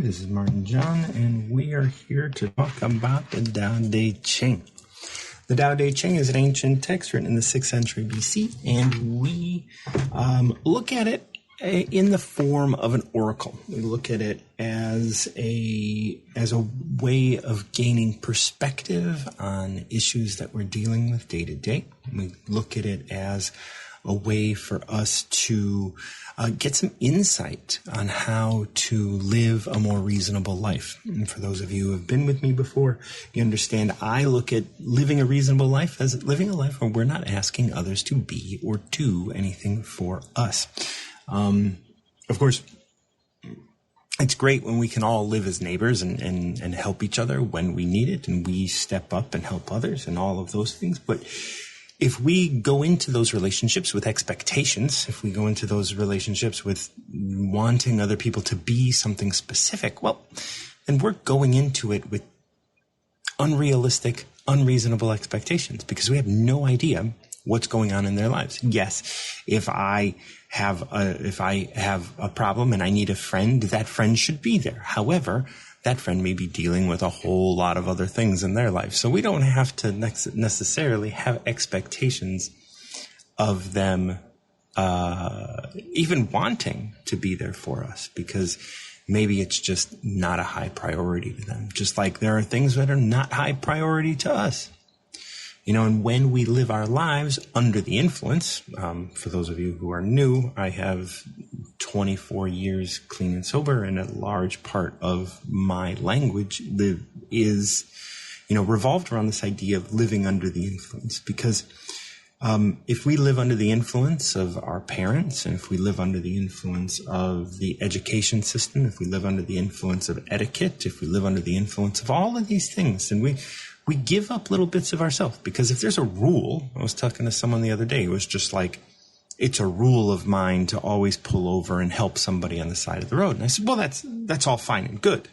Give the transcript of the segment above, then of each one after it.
This is Martin John, and we are here to talk about the Tao Te Ching. The Tao Te Ching is an ancient text written in the 6th century BC, and we look at it in the form of an oracle. We look at it as a way of gaining perspective on issues that we're dealing with day to day. We look at it as a way for us to get some insight on how to live a more reasonable life. And for those of you who have been with me before, you understand I look at living a reasonable life as living a life where we're not asking others to be or do anything for us. Of course, it's great when we can all live as neighbors and help each other when we need it, and we step up and help others and all of those things. But if we go into those relationships with expectations, if we go into those relationships with wanting other people to be something specific, well, then we're going into it with unrealistic, unreasonable expectations because we have no idea what's going on in their lives. Yes, if I have a problem and I need a friend, that friend should be there. However, that friend may be dealing with a whole lot of other things in their life. So we don't have to necessarily have expectations of them even wanting to be there for us, because maybe it's just not a high priority to them. Just like there are things that are not high priority to us. You know, and when we live our lives under the influence, for those of you who are new, I have 24 years clean and sober, and a large part of my language is, revolved around this idea of living under the influence. Because if we live under the influence of our parents, and if we live under the influence of the education system, if we live under the influence of etiquette, if we live under the influence of all of these things, then we give up little bits of ourselves. Because if there's a rule, I was talking to someone the other day, it was just like, it's a rule of mine to always pull over and help somebody on the side of the road. And I said, well, that's all fine and good.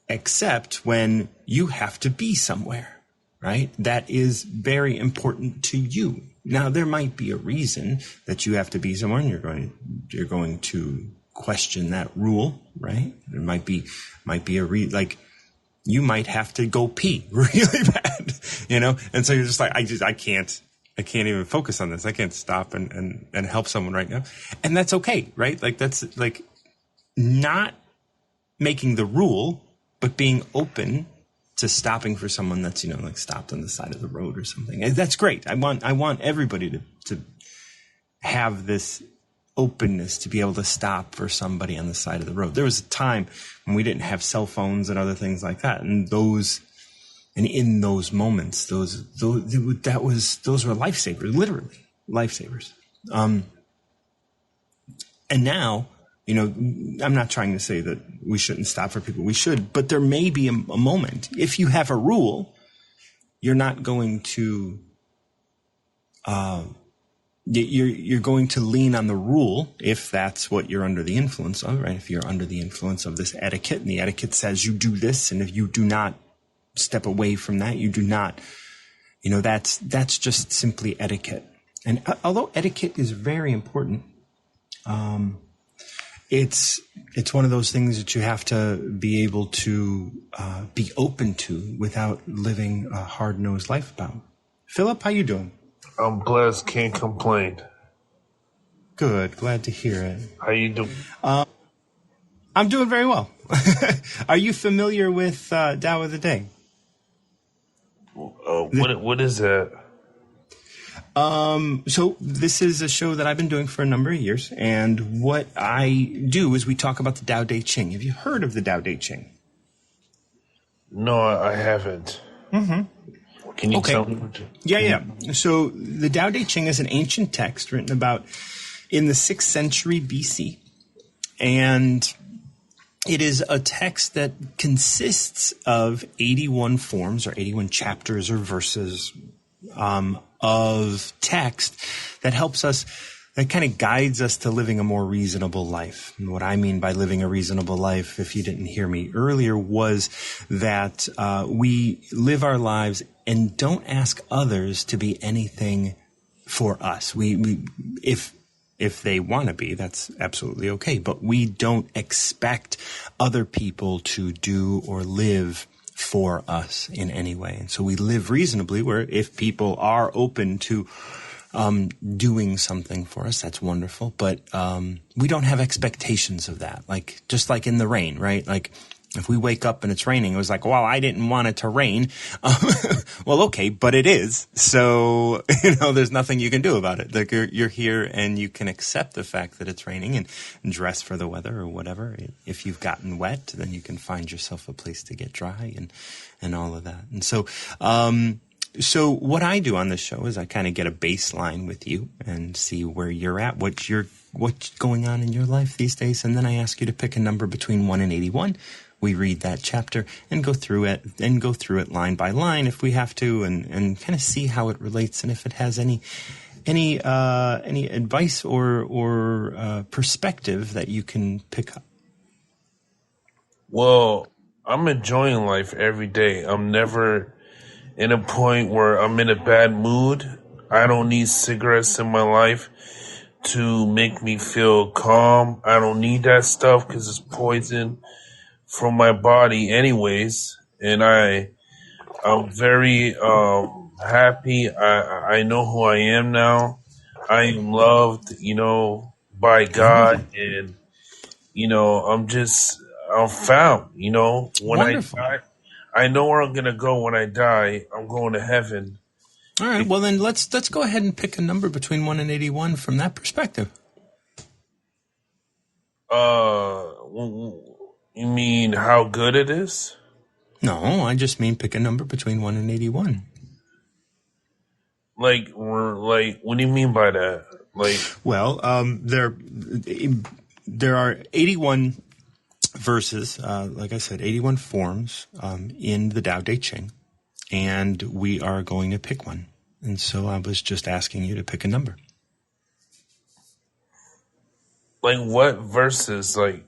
Except when you have to be somewhere, right? That is very important to you. Now, there might be a reason that you have to be somewhere and you're going to question that rule, right? There might be like, you might have to go pee really bad, And so you're just like, I can't even focus on this. I can't stop and help someone right now. And that's okay, right? Like that's like not making the rule, but being open to stopping for someone that's, like stopped on the side of the road or something. And that's great. I want everybody to have this openness to be able to stop for somebody on the side of the road. There was a time when we didn't have cell phones and other things like that, and in those moments, those were lifesavers, literally lifesavers. And now, I'm not trying to say that we shouldn't stop for people. We should, but there may be a moment. If you have a rule, you're not going to. You're going to lean on the rule if that's what you're under the influence of, right? If you're under the influence of this etiquette, and the etiquette says you do this, and if you do not step away from that, you do not, that's just simply etiquette. And although etiquette is very important, it's one of those things that you have to be able to be open to without living a hard-nosed life about. Philip, how you doing? I'm blessed, can't complain. Good, glad to hear it. How you doing? I'm doing very well. Are you familiar with Tao of the Day? What is that? So this is a show that I've been doing for a number of years, and what I do is we talk about the Tao Te Ching. Have you heard of the Tao Te Ching? No, I haven't. Mm-hmm. Can you tell me? Yeah. So the Tao Te Ching is an ancient text written about in the 6th century BC. And it is a text that consists of 81 forms or 81 chapters or verses of text that helps us, that kind of guides us to living a more reasonable life. And what I mean by living a reasonable life, if you didn't hear me earlier, was that we live our lives and don't ask others to be anything for us. If If they want to be, that's absolutely okay. But we don't expect other people to do or live for us in any way. And so we live reasonably, where if people are open to doing something for us, that's wonderful. But we don't have expectations of that. Like, just like in the rain, right? Like, if we wake up and it's raining, it was like, well, I didn't want it to rain. Well, okay, but it is. So, there's nothing you can do about it. Like, you're here and you can accept the fact that it's raining and dress for the weather or whatever. If you've gotten wet, then you can find yourself a place to get dry and all of that. And so, so what I do on this show is I kind of get a baseline with you and see where you're at, what's going on in your life these days. And then I ask you to pick a number between 1 and 81. We read that chapter and go through it line by line if we have to, and kind of see how it relates and if it has any advice or perspective that you can pick up. Well, I'm enjoying life every day. I'm never in a point where I'm in a bad mood. I don't need cigarettes in my life to make me feel calm. I don't need that stuff because it's poison from my body anyways. And I'm very happy. I know who I am now. I am loved, by God, and I'm found, when Wonderful. I die, I know where I'm gonna go when I die. I'm going to heaven. All right, well then let's go ahead and pick a number between 1 and 81 from that perspective. You mean how good it is? No, I just mean pick a number between 1 and 81. Like, what do you mean by that? Like, well, there are 81 verses, like I said, 81 forms in the Tao Te Ching, and we are going to pick one. And so I was just asking you to pick a number. Like what verses? Like,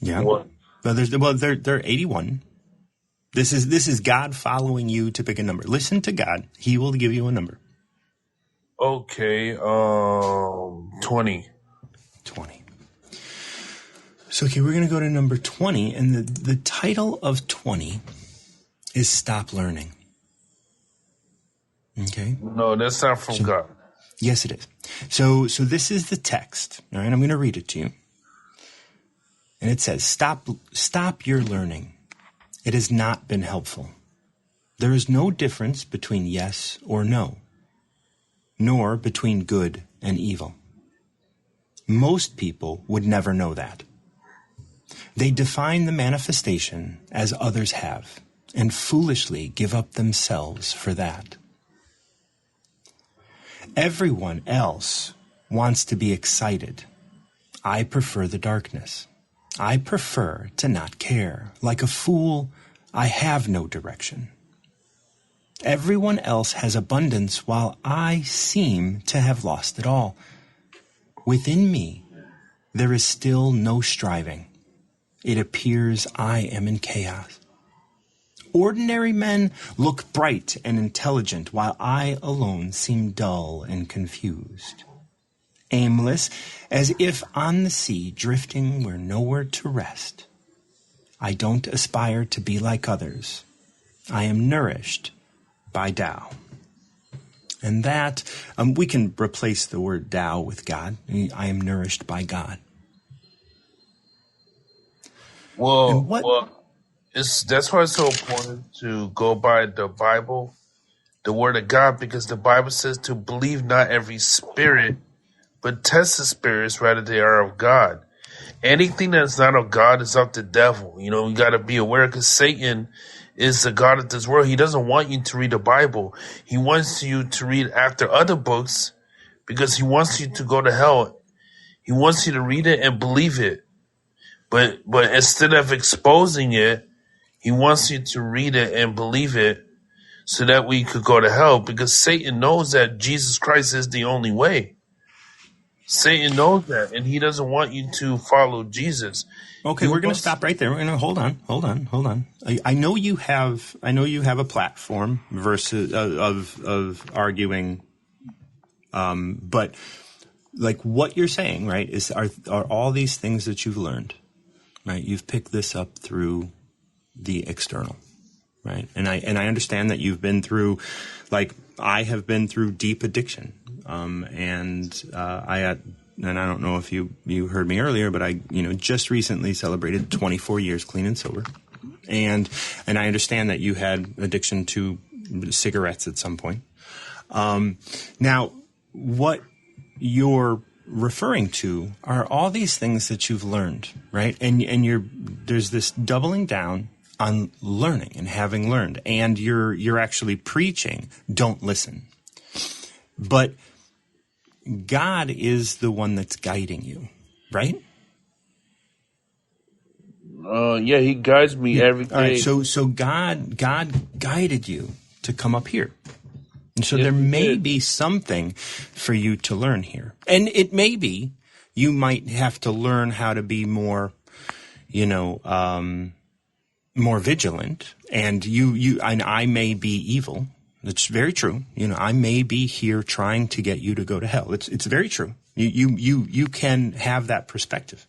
yeah. What? There are 81. This is God following you to pick a number. Listen to God; He will give you a number. Okay, 20. 20. So, okay, we're going to go to number 20, and the title of 20 is Stop Learning. Okay? No, that's not from God. Yes, it is. So this is the text, all right? I'm going to read it to you. And it says, Stop your learning. It has not been helpful. There is no difference between yes or no, nor between good and evil. Most people would never know that. They define the manifestation as others have, and foolishly give up themselves for that. Everyone else wants to be excited. I prefer the darkness. I prefer to not care. Like a fool, I have no direction. Everyone else has abundance while I seem to have lost it all. Within me, there is still no striving. It appears I am in chaos. Ordinary men look bright and intelligent, while I alone seem dull and confused. Aimless, as if on the sea, drifting where nowhere to rest. I don't aspire to be like others. I am nourished by Tao. And that, we can replace the word Tao with God. I am nourished by God. Well, that's why it's so important to go by the Bible, the Word of God, because the Bible says to believe not every spirit, but test the spirits rather they are of God. Anything that's not of God is of the devil. You got to be aware, because Satan is the God of this world. He doesn't want you to read the Bible. He wants you to read after other books because he wants you to go to hell. He wants you to read it and believe it. But instead of exposing it, he wants you to read it and believe it so that we could go to hell, because Satan knows that Jesus Christ is the only way. Satan knows that, and he doesn't want you to follow Jesus. Okay, we're going to stop right there. We're going to hold on. I know you have a platform versus of arguing, but like what you're saying, right, are all these things that you've learned, right? You've picked this up through the external, right? And I understand that you've been through, like I have been through deep addiction, and I don't know if you heard me earlier, but I just recently celebrated 24 years clean and sober, and I understand that you had addiction to cigarettes at some point. Now, what you're referring to are all these things that you've learned, right? And there's this doubling down on learning and having learned, and you're actually preaching, don't listen. But God is the one that's guiding you, right? Yeah, he guides me every day. All right, so God guided you to come up here. And so there may be something for you to learn here. And it may be you might have to learn how to be more, more vigilant. And and I may be evil. It's very true. I may be here trying to get you to go to hell. It's very true. You can have that perspective.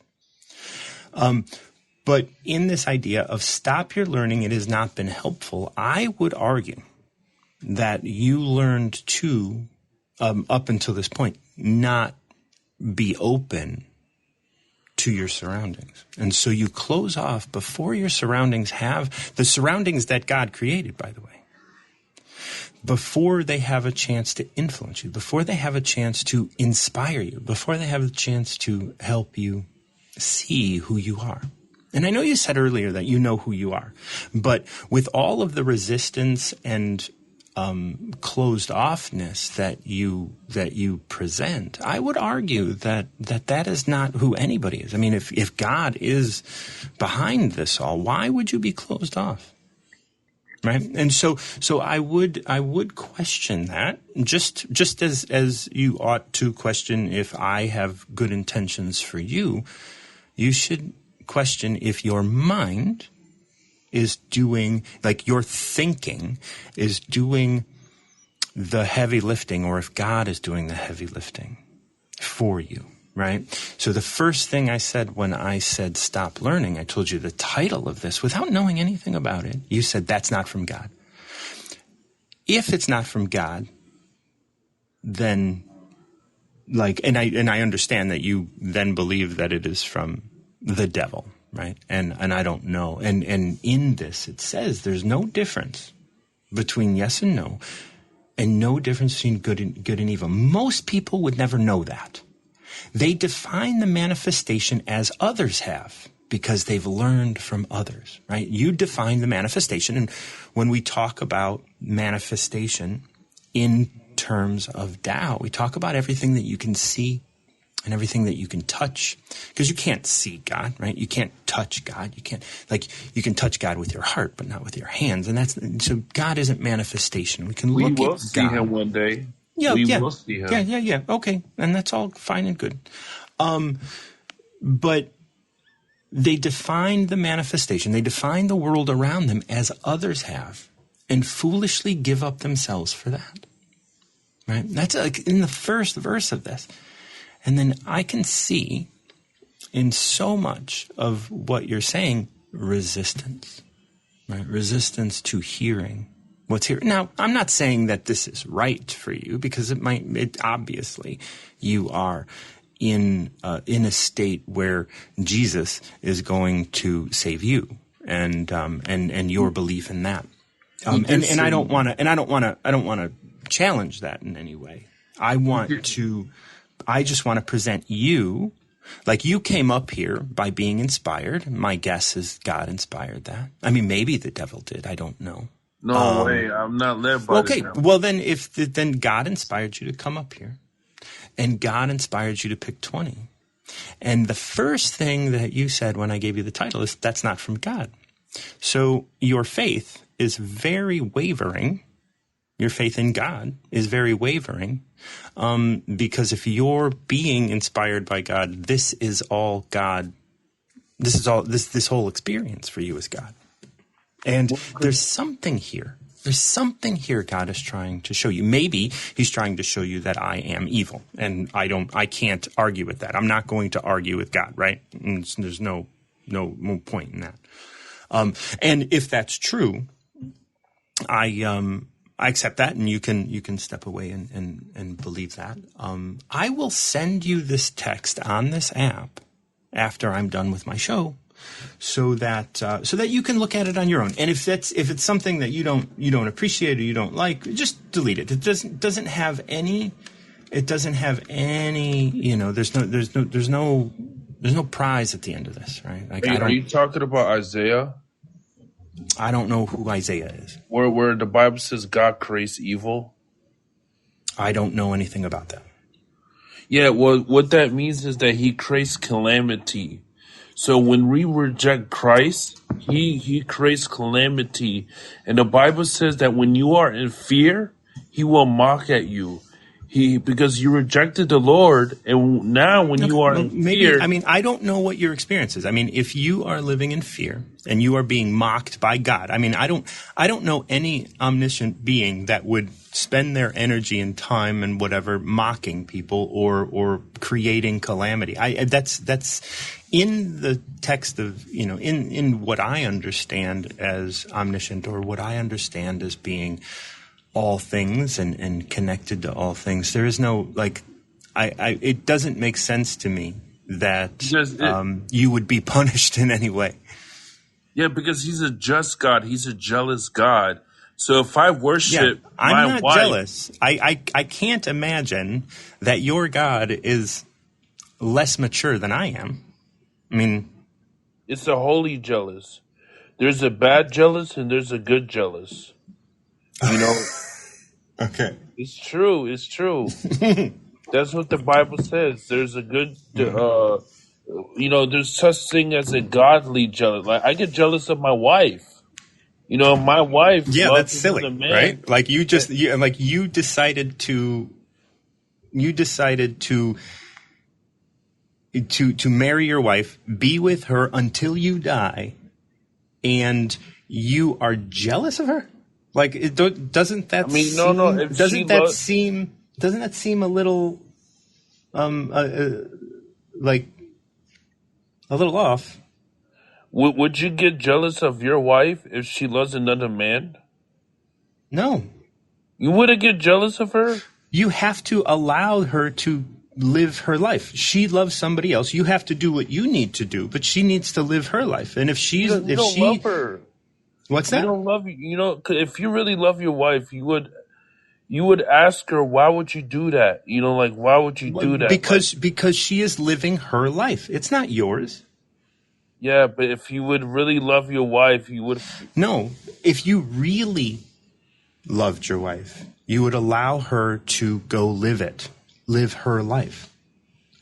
But in this idea of stop your learning, it has not been helpful, I would argue that you learned to, up until this point, not be open to your surroundings. And so you close off before your surroundings have, the surroundings that God created, by the way, before they have a chance to influence you, before they have a chance to inspire you, before they have a chance to help you see who you are. And I know you said earlier that you know who you are, but with all of the resistance and closed offness that you present, I would argue that is not who anybody is. I mean, if God is behind this all, why would you be closed off? Right? And so I would question that, just as you ought to question if I have good intentions for you. You should question if your mind is doing, like your thinking is doing the heavy lifting, or if God is doing the heavy lifting for you, right? So the first thing I said when I said stop learning, I told you the title of this without knowing anything about it. You said that's not from God. If it's not from God, then and I understand that you then believe that it is from the devil. Right. And I don't know. And in this, it says there's no difference between yes and no difference between good and evil. Most people would never know that. They define the manifestation as others have because they've learned from others, right? You define the manifestation. And when we talk about manifestation in terms of Tao, we talk about everything that you can see and everything that you can touch, because you can't see God, right? You can't touch God. You can't, you can touch God with your heart, but not with your hands. And so God isn't manifestation. We can look at God. We will see him one day. Yeah, we will see him. Yeah. Okay. And that's all fine and good. But they define the manifestation. They define the world around them as others have and foolishly give up themselves for that, right? That's like in the first verse of this. And then I can see in so much of what you're saying, resistance, right? Resistance to hearing what's here. Now, I'm not saying that this is right for you, because it obviously you are in a state where Jesus is going to save you and your belief in that. And I don't want to challenge that in any way. I just want to present you, like you came up here by being inspired. My guess is God inspired that. I mean, maybe the devil did. I don't know. No way. I'm not led by the devil. Well, then then God inspired you to come up here, and God inspired you to pick 20. And the first thing that you said when I gave you the title is that's not from God. So your faith is very wavering. Your faith in God is very wavering, because if you're being inspired by God, this is all God. This whole experience for you is God. And there's something here There's something here God is trying to show you. Maybe he's trying to show you that I am evil, and I can't argue with that. I'm not going to argue with God, right? And there's no point in that. And if that's true, I accept that, and you can step away and believe that. I will send you this text on this app after I'm done with my show, so that you can look at it on your own. And if it's something that you don't appreciate or you don't like, just delete it. It doesn't have any. There's no prize at the end of this, right? Like, are you talking about Isaiah? I don't know who Isaiah is. Where the Bible says God creates evil? I don't know anything about that. Yeah, well, what that means is that he creates calamity. So when we reject Christ, he creates calamity. And the Bible says that when you are in fear, he will mock at you. Because you rejected the Lord, and now when you are in fear... I mean, I don't know what your experience is. I mean, if you are living in fear and you are being mocked by God, I mean, I don't know any omniscient being that would spend their energy and time and whatever mocking people or creating calamity. That's in the text of, in what I understand as omniscient, or what I understand as being all things and connected to all things. There is no, it doesn't make sense to me that you would be punished in any way. Yeah, because he's a just God. He's a jealous God. So if I worship I'm not jealous. I can't imagine that your God is less mature than I am. I mean, it's a holy jealous. There's a bad jealous and there's a good jealous. Okay. It's true. It's true. That's what the Bible says. There's a good, there's such thing as a godly jealous. Like, I get jealous of my wife. My wife. Yeah, that's silly, right? Like you decided to marry your wife, be with her until you die, and you are jealous of her. Like, doesn't that? I mean, no. Doesn't that seem a little, like a little off? Would you get jealous of your wife if she loves another man? No. You wouldn't get jealous of her? You have to allow her to live her life. She loves somebody else. You have to do what you need to do, but she needs to live her life. And if she love her. What's that? You don't love you. If you really love your wife, you would ask her, why would you do that? Why would you do that? Because she is living her life. It's not yours. Yeah, but if you would really love your wife, you would. No, if you really loved your wife, you would allow her to go live her life.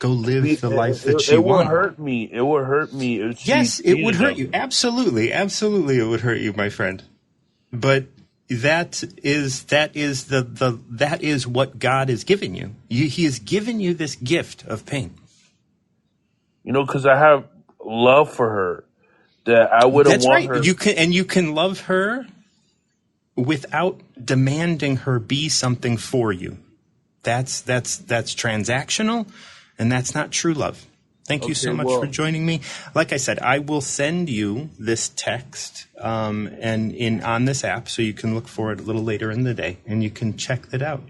Go live the life that she wants. It would hurt me. It would hurt me. Yes, it would hurt you. Absolutely, it would hurt you, my friend. But that is what God has given you. He has given you this gift of pain. Because I have love for her that I wouldn't want her. You can love her without demanding her be something for you. That's transactional. And that's not true love. Thank you so much for joining me. Like I said, I will send you this text on this app, so you can look for it a little later in the day, and you can check that out.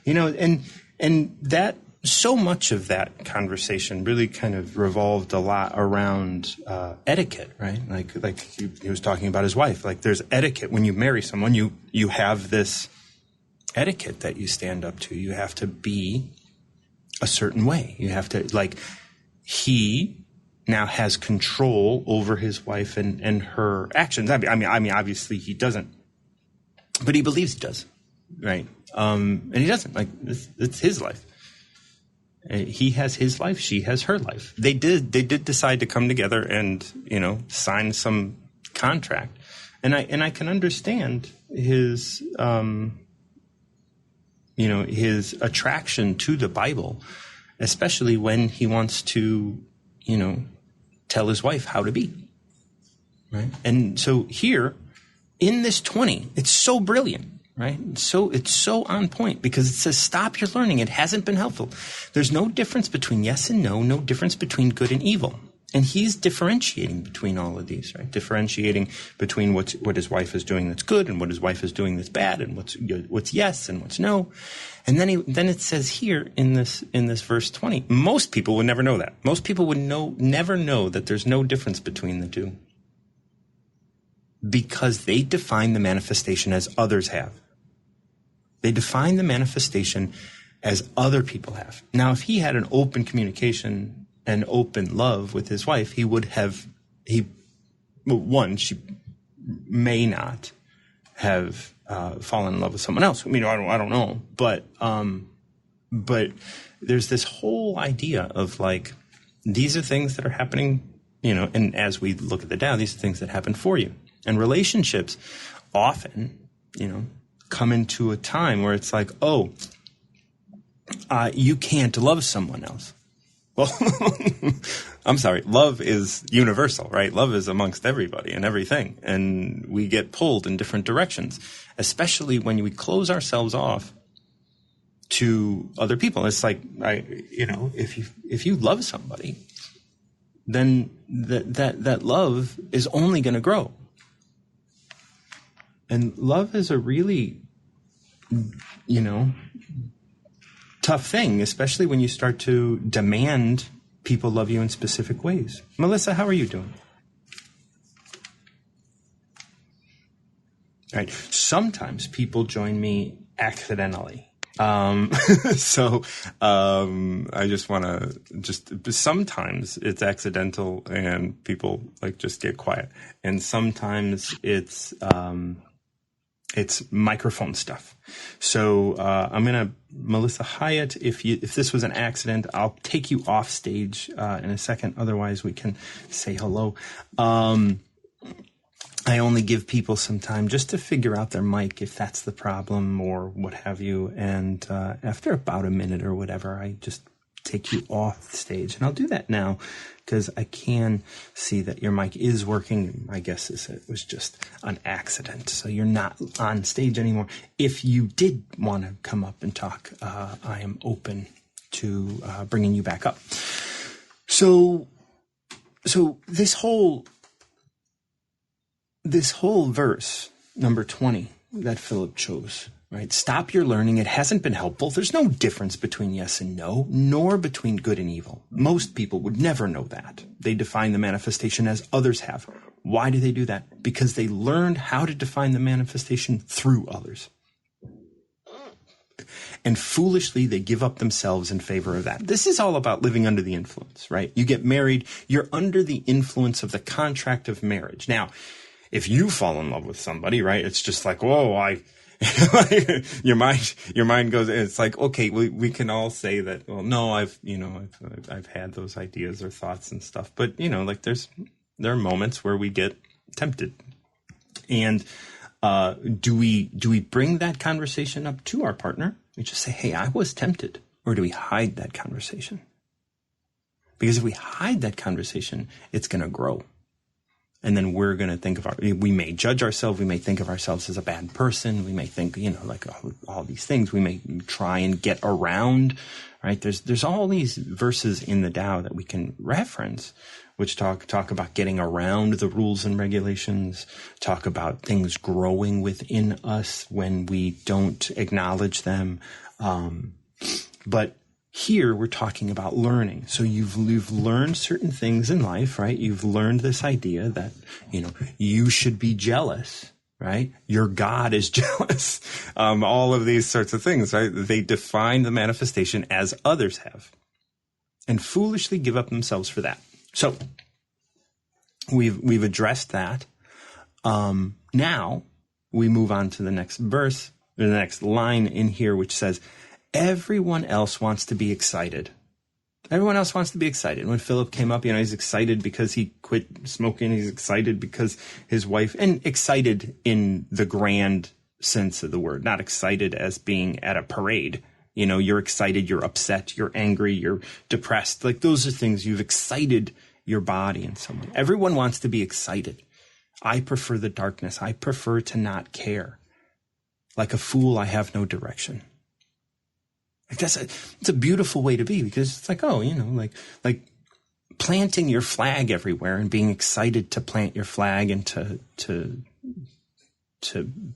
And that, so much of that conversation really kind of revolved a lot around etiquette, right? Like he was talking about his wife. Like, there's etiquette when you marry someone. You have this etiquette that you stand up to. You have to be a certain way. You have to, he now has control over his wife and her actions. I mean, obviously he doesn't, but he believes he does, right? And he doesn't. It's his life. He has his life. She has her life. They did decide to come together and, sign some contract. And I can understand his, his attraction to the Bible, especially when he wants to, tell his wife how to be, right? And so here in this 20, it's so brilliant, right? So it's so on point because it says, stop your learning. It hasn't been helpful. There's no difference between yes and no, no difference between good and evil. And he's differentiating between all of these, right? Differentiating between what his wife is doing that's good and what his wife is doing that's bad, and what's yes and what's no. And then it says here in this verse 20, most people would never know that. Most people would never know that there's no difference between the two, because they define the manifestation as others have. They define the manifestation as other people have. Now, if he had an open communication and open love with his wife, she may not have fallen in love with someone else. I mean, I don't know, but there's this whole idea of like, these are things that are happening, and as we look at the Tao, these are things that happen for you. And relationships often, come into a time where it's like, you can't love someone else. Well, I'm sorry. Love is universal, right? Love is amongst everybody and everything. And we get pulled in different directions, especially when we close ourselves off to other people. It's like, if you love somebody, then that love is only going to grow. And love is a really, tough thing, especially when you start to demand people love you in specific ways. Melissa, how are you doing? All right. Sometimes people join me accidentally. I just want to sometimes it's accidental and people just get quiet. And sometimes it's microphone stuff. So I'm going to, Melissa Hyatt, if this was an accident, I'll take you off stage in a second. Otherwise, we can say hello. I only give people some time just to figure out their mic if that's the problem or what have you. And after about a minute or whatever, I just take you off stage. And I'll do that now because I can see that your mic is working. My guess is it was just an accident. So you're not on stage anymore. If you did want to come up and talk, I am open to bringing you back up. So this whole verse, number 20, that Philip chose, right? Stop your learning. It hasn't been helpful. There's no difference between yes and no, nor between good and evil. Most people would never know that. They define the manifestation as others have. Why do they do that? Because they learned how to define the manifestation through others. And foolishly, they give up themselves in favor of that. This is all about living under the influence, right? You get married, you're under the influence of the contract of marriage. Now, if you fall in love with somebody, right, it's just like, whoa, your mind goes, it's like, okay, we can all say that, well, no, I've had those ideas or thoughts and stuff, but there are moments where we get tempted. And, do we bring that conversation up to our partner? We just say, hey, I was tempted. Or do we hide that conversation? Because if we hide that conversation, it's going to grow. And then we're going to think we may judge ourselves. We may think of ourselves as a bad person. We may think, all these things. We may try and get around, right? There's all these verses in the Tao that we can reference, which talk about getting around the rules and regulations, talk about things growing within us when we don't acknowledge them. But here we're talking about learning. So you've learned certain things in life, right? You've learned this idea that, you should be jealous, right? Your God is jealous. All of these sorts of things, right? They define the manifestation as others have and foolishly give up themselves for that. So we've addressed that. Now we move on to the next verse, the next line in here, which says, everyone else wants to be excited. Everyone else wants to be excited. When Philip came up, he's excited because he quit smoking. He's excited because his wife, and excited in the grand sense of the word, not excited as being at a parade. You're excited, you're upset, you're angry, you're depressed. Like those are things you've excited your body in some way. Everyone wants to be excited. I prefer the darkness. I prefer to not care. Like a fool, I have no direction. Like it's a beautiful way to be, because it's like, oh, like planting your flag everywhere and being excited to plant your flag and to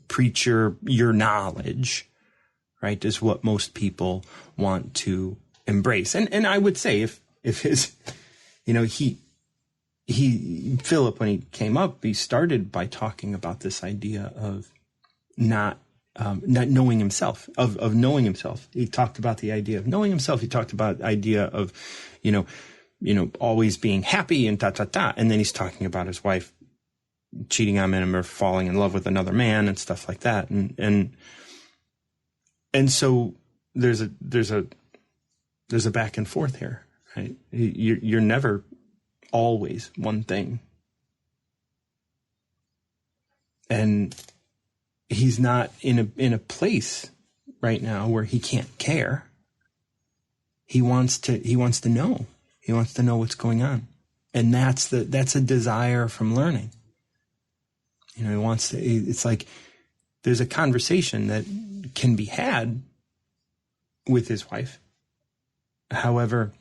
preach your knowledge, right, is what most people want to embrace. And I would say if his, Philip, when he came up, he started by talking about this idea of not knowing himself, of knowing himself. He talked about the idea of knowing himself. He talked about the idea of, always being happy and And then he's talking about his wife cheating on him or falling in love with another man and stuff like that. And so there's a back and forth here, right? You're never always one thing. And he's not in a place right now where he can't care. He wants to know. He wants to know what's going on. And that's a desire from learning. He wants to, it's like there's a conversation that can be had with his wife. However,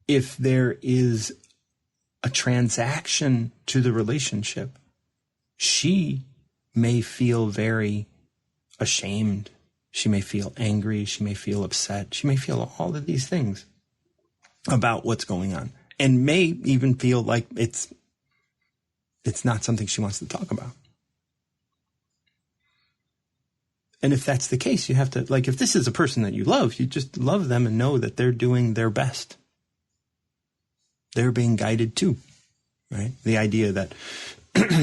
if there is a transaction to the relationship, she may feel very ashamed. She may feel angry. She may feel upset. She may feel all of these things about what's going on, and may even feel like it's not something she wants to talk about. And if that's the case, you have to, like, if this is a person that you love, you just love them and know that they're doing their best. They're being guided too, right? The idea that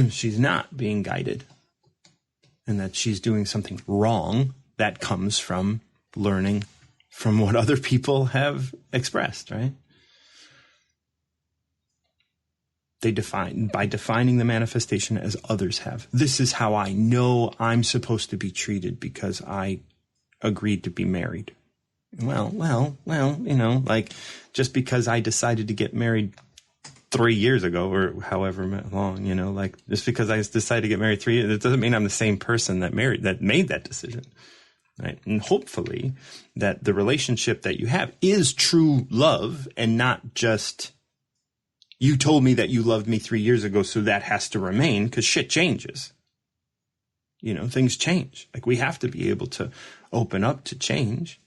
she's not being guided and that she's doing something wrong, that comes from learning from what other people have expressed, right? By defining the manifestation as others have. This is how I know I'm supposed to be treated because I agreed to be married. Well, like just because I decided to get married 3 years ago or however long, like just because I decided to get married 3 years, it doesn't mean I'm the same person that made that decision, right? And hopefully that the relationship that you have is true love and not just, you told me that you loved me 3 years ago, so that has to remain, because shit changes. Things change. Like, we have to be able to open up to change.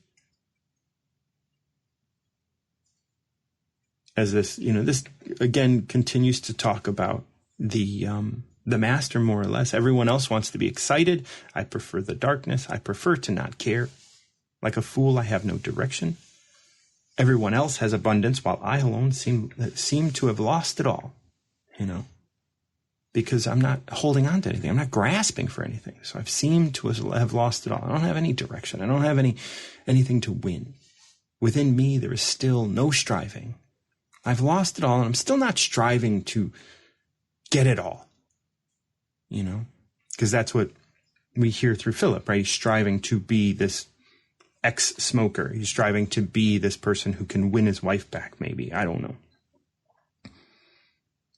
As this again continues to talk about the master, more or less. Everyone else wants to be excited. I prefer the darkness. I prefer to not care. Like a fool, I have no direction. Everyone else has abundance, while I alone seem to have lost it all, because I'm not holding on to anything. I'm not grasping for anything. So I've seemed to have lost it all. I don't have any direction. I don't have anything to win. Within me, there is still no striving. I've lost it all, and I'm still not striving to get it all, because that's what we hear through Philip, right? He's striving to be this ex-smoker. He's striving to be this person who can win his wife back, maybe. I don't know.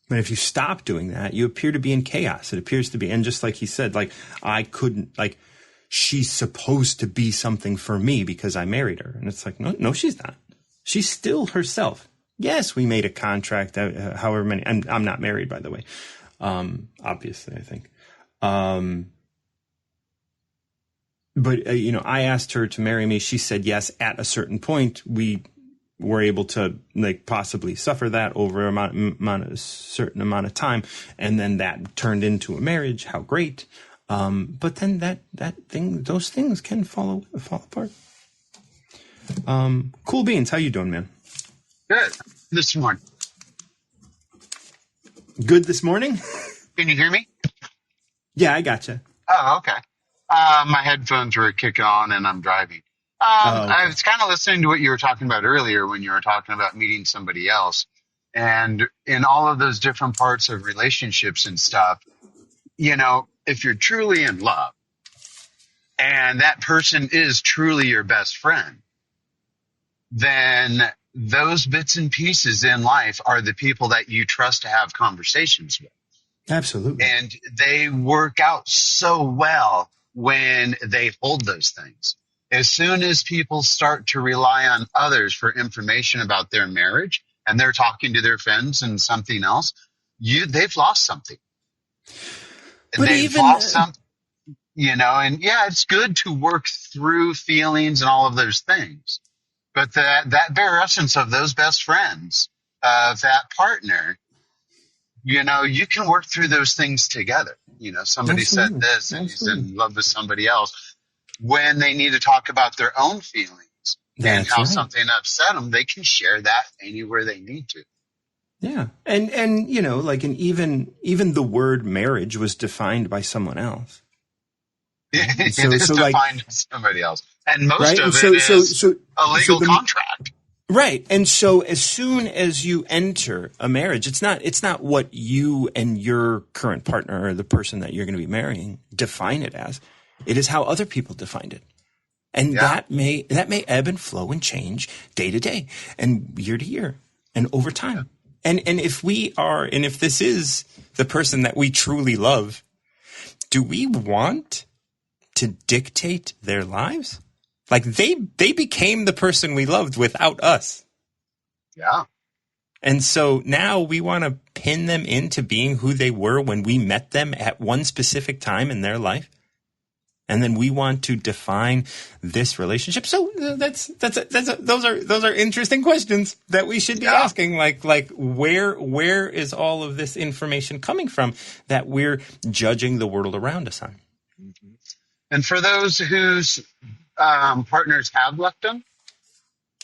But if you stop doing that, you appear to be in chaos. It appears to be, and just like he said, like, she's supposed to be something for me because I married her. And it's like, no, she's not. She's still herself. Yes, we made a contract, however many, I'm not married, by the way. Obviously, I think. But, I asked her to marry me. She said yes. At a certain point, we were able to, like, possibly suffer that over a certain amount of time. And then that turned into a marriage. How great. But then those things can fall apart. Cool beans. How you doing, man? Good. This morning. Good this morning? Can you hear me? Yeah, I gotcha. Oh, okay. My headphones were kicked on and I'm driving. Okay. I was kind of listening to what you were talking about earlier when you were talking about meeting somebody else. And in all of those different parts of relationships and stuff, if you're truly in love and that person is truly your best friend, then those bits and pieces in life are the people that you trust to have conversations with. Absolutely. And they work out so well when they hold those things. As soon as people start to rely on others for information about their marriage and they're talking to their friends and something else, they've lost something. But They've even lost something, and yeah, it's good to work through feelings and all of those things. But that bare essence of those best friends, of that partner, you can work through those things together. Somebody Absolutely. said this and he's Absolutely. in love with somebody else. When they need to talk about their own feelings and That's how right. something upset them, they can share that anywhere they need to. Yeah. And even the word marriage was defined by someone else. It is defined by somebody else. And most right? of And it is a legal contract. Right. And so as soon as you enter a marriage, it's not what you and your current partner or the person that you're going to be marrying define it as. It is how other people defined it. And that may ebb and flow and change day to day and year to year and over time. Yeah. And if this is the person that we truly love, do we want to dictate their lives? Like they became the person we loved without us. Yeah. And so now we want to pin them into being who they were when we met them at one specific time in their life. And then we want to define this relationship. So those are interesting questions that we should be asking. Like where is all of this information coming from that we're judging the world around us on? Mm-hmm. And for those whose partners have left them,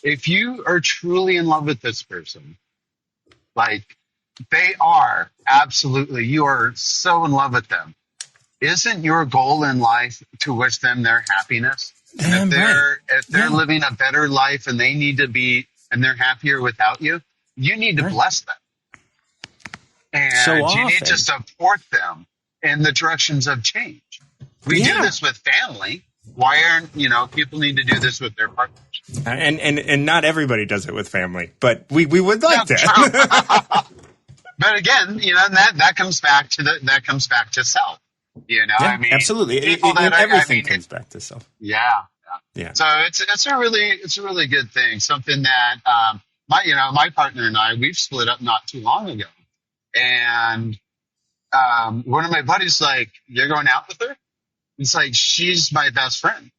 if you are truly in love with this person, like they are absolutely, you are so in love with them. Isn't your goal in life to wish them their happiness? And if they're living a better life and they need to be, and they're happier without you, you need to bless them. And you need to support them in the directions of change. We do this with family. Why aren't, people need to do this with their partners? And not everybody does it with family, but we would like to. But again, that comes back to self. Absolutely. Everything comes back to self. Yeah. So it's a really good thing. Something that my partner and I, we've split up not too long ago, and one of my buddies like, "You're going out with her?" It's like, she's my best friend.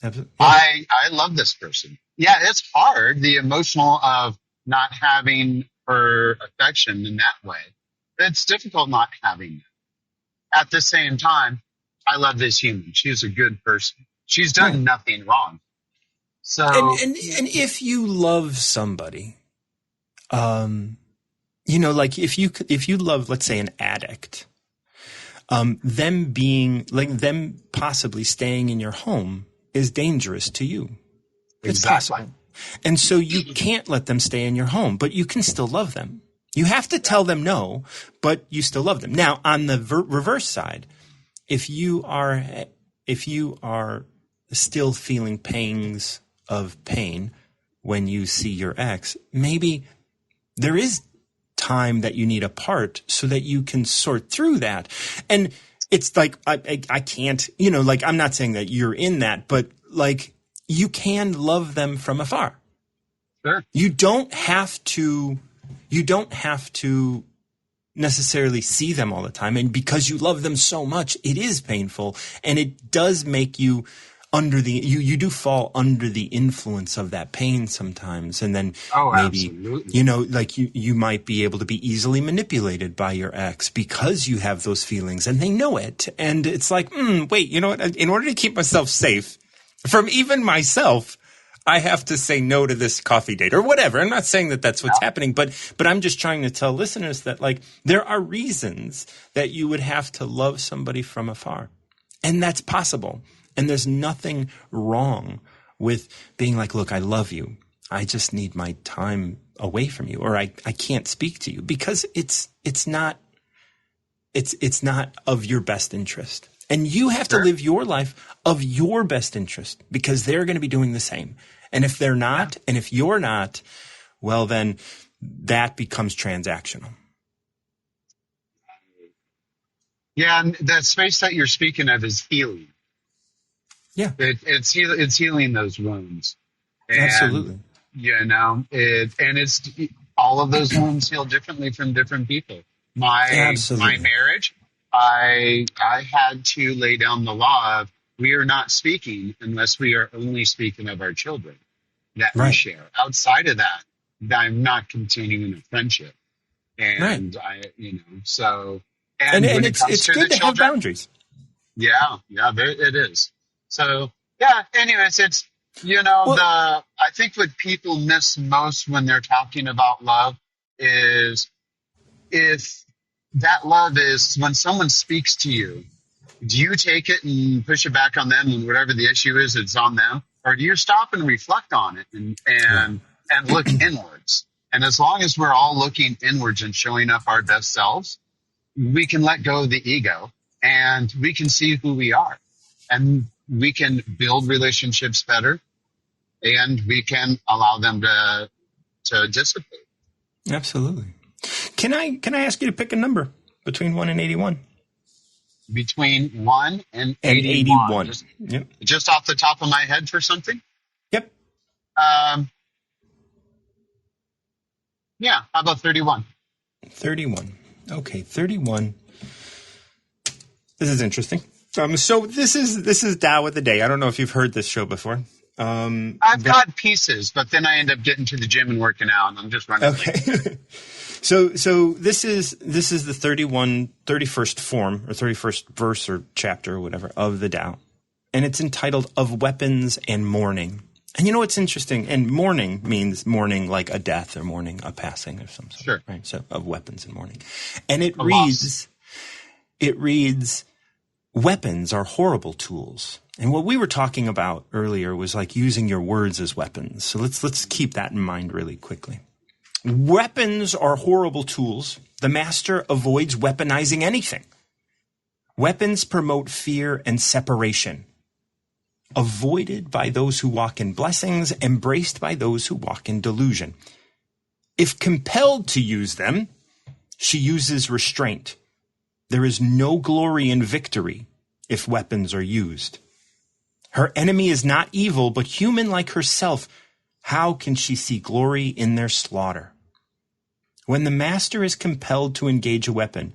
Absolutely. I love this person. Yeah, it's hard, the emotional of not having her affection in that way. It's difficult not having it. At the same time, I love this human. She's a good person. She's done nothing wrong. So, and if you love somebody, like if you love, let's say, an addict, them possibly staying in your home is dangerous to you. It's possible. And so you can't let them stay in your home, but you can still love them. You have to tell them no, but you still love them. Now, on the reverse side, if you are still feeling pangs of pain when you see your ex, maybe there is time that you need apart so that you can sort through that. And it's like, I can't, I'm not saying that you're in that, but like you can love them from afar. Sure. You don't have to necessarily see them all the time. And because you love them so much, it is painful. And it does make you you do fall under the influence of that pain sometimes. And then maybe, absolutely. You might be able to be easily manipulated by your ex because you have those feelings and they know it. And it's like, wait, you know what? In order to keep myself safe from even myself, I have to say no to this coffee date or whatever. I'm not saying that that's what's happening, but I'm just trying to tell listeners that like there are reasons that you would have to love somebody from afar, and that's possible. And there's nothing wrong with being like, look, I love you. I just need my time away from you, or I can't speak to you because it's not of your best interest. And you have to live your life of your best interest because they're going to be doing the same. And if they're not, and if you're not, well, then that becomes transactional. Yeah, and that space that you're speaking of is healing. Yeah. It's healing those wounds. And, Absolutely. It's all of those wounds heal differently from different people. My marriage, I had to lay down the law of we are not speaking unless we are only speaking of our children that we share. Outside of that, I'm not continuing a friendship. And And it's good to have boundaries. Yeah, it is. So yeah. Anyways, it's I think what people miss most when they're talking about love is if that love is when someone speaks to you, do you take it and push it back on them and whatever the issue is, it's on them, or do you stop and reflect on it and look inwards? And as long as we're all looking inwards and showing up our best selves, we can let go of the ego and we can see who we are, and we can build relationships better, and we can allow them to dissipate. Absolutely. Can I ask you to pick a number between 1 and 81? Between 1 and 81. Just off the top of my head for something? Yep. Yeah, how about 31? 31. Okay, 31. This is interesting. So this is Tao of the Day. I don't know if you've heard this show before. I've got pieces, but then I end up getting to the gym and working out, and I'm just running. Okay. So this is the 31st form or 31st verse or chapter or whatever of the Tao, and it's entitled "Of Weapons and Mourning." And you know what's interesting? And mourning means mourning like a death or mourning a passing of some sort. Sure. Right. So of weapons and mourning, and it reads, "Weapons are horrible tools." And what we were talking about earlier was like using your words as weapons. So let's keep that in mind really quickly. Weapons are horrible tools. The master avoids weaponizing anything. Weapons promote fear and separation. Avoided by those who walk in blessings, embraced by those who walk in delusion. If compelled to use them, she uses restraint. There is no glory in victory if weapons are used. Her enemy is not evil, but human like herself. How can she see glory in their slaughter? When the master is compelled to engage a weapon,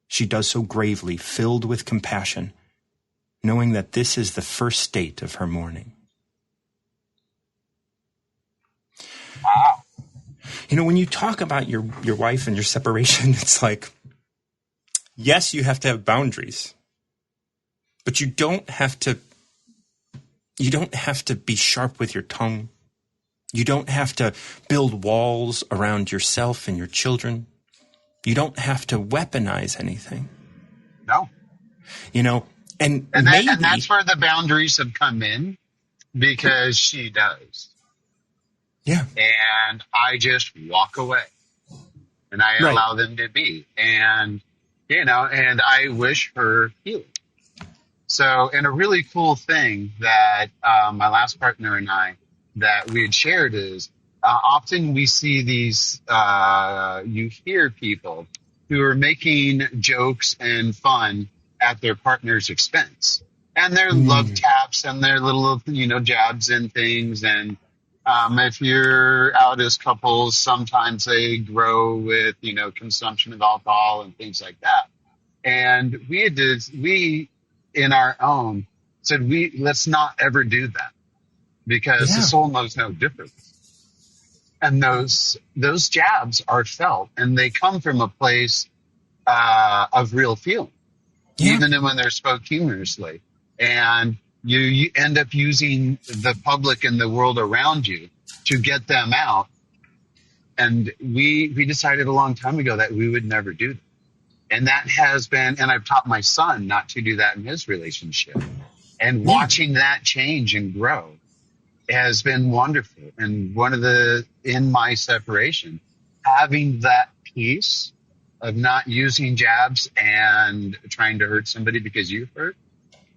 she does so gravely, filled with compassion, knowing that this is the first state of her mourning. Wow. You know, when you talk about your wife and your separation, it's like, yes, you have to have boundaries, but you don't have to be sharp with your tongue. You don't have to build walls around yourself and your children. You don't have to weaponize anything. No. You know, and that's where the boundaries have come in, because she does. Yeah. And I just walk away and I allow them to be. And, and I wish her healing. So, and a really cool thing that my last partner and I that we had shared is often we see these, you hear people who are making jokes and fun at their partner's expense. And their love taps and their little, jabs and things. And if you're out as couples, sometimes they grow with, consumption of alcohol and things like that. And we in our own said, let's not ever do that, because the soul knows no difference. And those jabs are felt, and they come from a place of real feeling, even when they're spoke humorously. And you end up using the public and the world around you to get them out. And we decided a long time ago that we would never do that. And that has been, and I've taught my son not to do that in his relationship. And watching that change and grow has been wonderful. And in my separation, having that peace of not using jabs and trying to hurt somebody because you hurt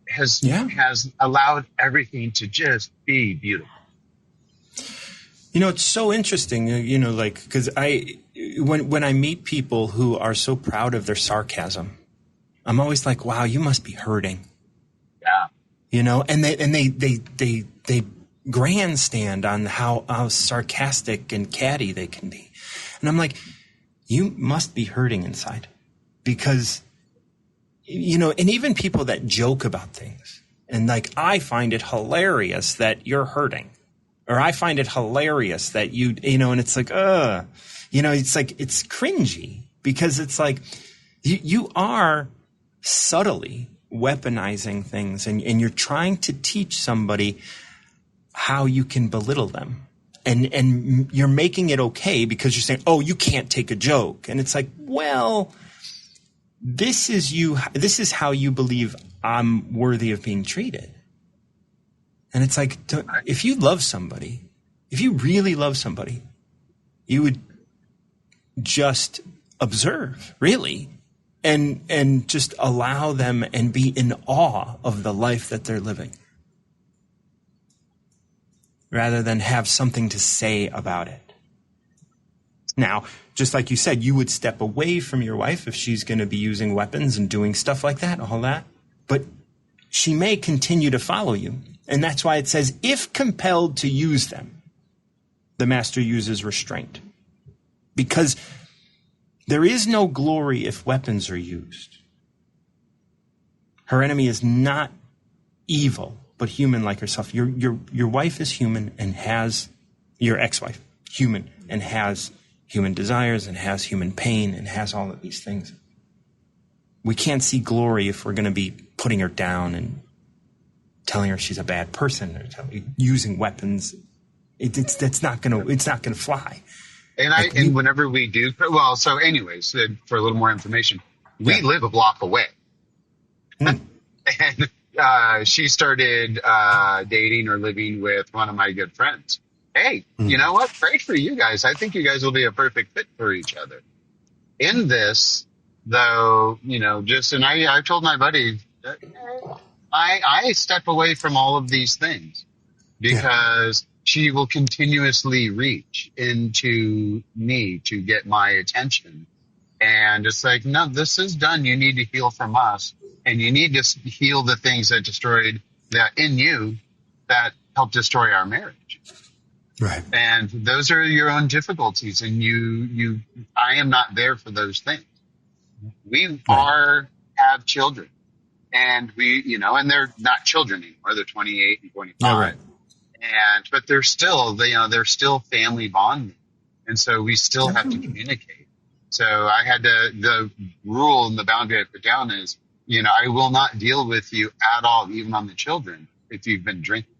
has allowed everything to just be beautiful. It's so interesting, because when I meet people who are so proud of their sarcasm, I'm always like, wow, you must be hurting. Yeah. You know, and they grandstand on how sarcastic and catty they can be. And I'm like, you must be hurting inside, because, you know, and even people that joke about things and like, I find it hilarious that you're hurting, or I find it hilarious that you know, and it's like, you know, it's like, it's cringy, because it's like, you are subtly weaponizing things, and you're trying to teach somebody how you can belittle them. And you're making it okay because you're saying, oh, you can't take a joke. And it's like, well, this is how you believe I'm worthy of being treated. And it's like, if you love somebody, if you really love somebody, you would just observe, really, and just allow them and be in awe of the life that they're living, rather than have something to say about it. Now, just like you said, you would step away from your wife if she's going to be using weapons and doing stuff like that, all that. But she may continue to follow you. And that's why it says, if compelled to use them, the master uses restraint. Because there is no glory if weapons are used. Her enemy is not evil, but human like herself. Your wife is human and has, your ex-wife, human, and has human desires and has human pain and has all of these things. We can't see glory if we're going to be putting her down and telling her she's a bad person, or using weapons. It's not going to fly. And whenever we do, well, so anyways, for a little more information, we live a block away. And she started dating or living with one of my good friends. Hey, you know what? Great for you guys. I think you guys will be a perfect fit for each other. In this, though, you know, and I told my buddy, I step away from all of these things because she will continuously reach into me to get my attention. And it's like, no, this is done. You need to heal from us. And you need to heal the things that destroyed that in you that helped destroy our marriage. Right. And those are your own difficulties. And I am not there for those things. We have children, and and they're not children anymore. They're 28 and 25. Oh, right. But they're still family bonding. And so we still have to communicate. So the rule and the boundary I put down is, I will not deal with you at all, even on the children, if you've been drinking.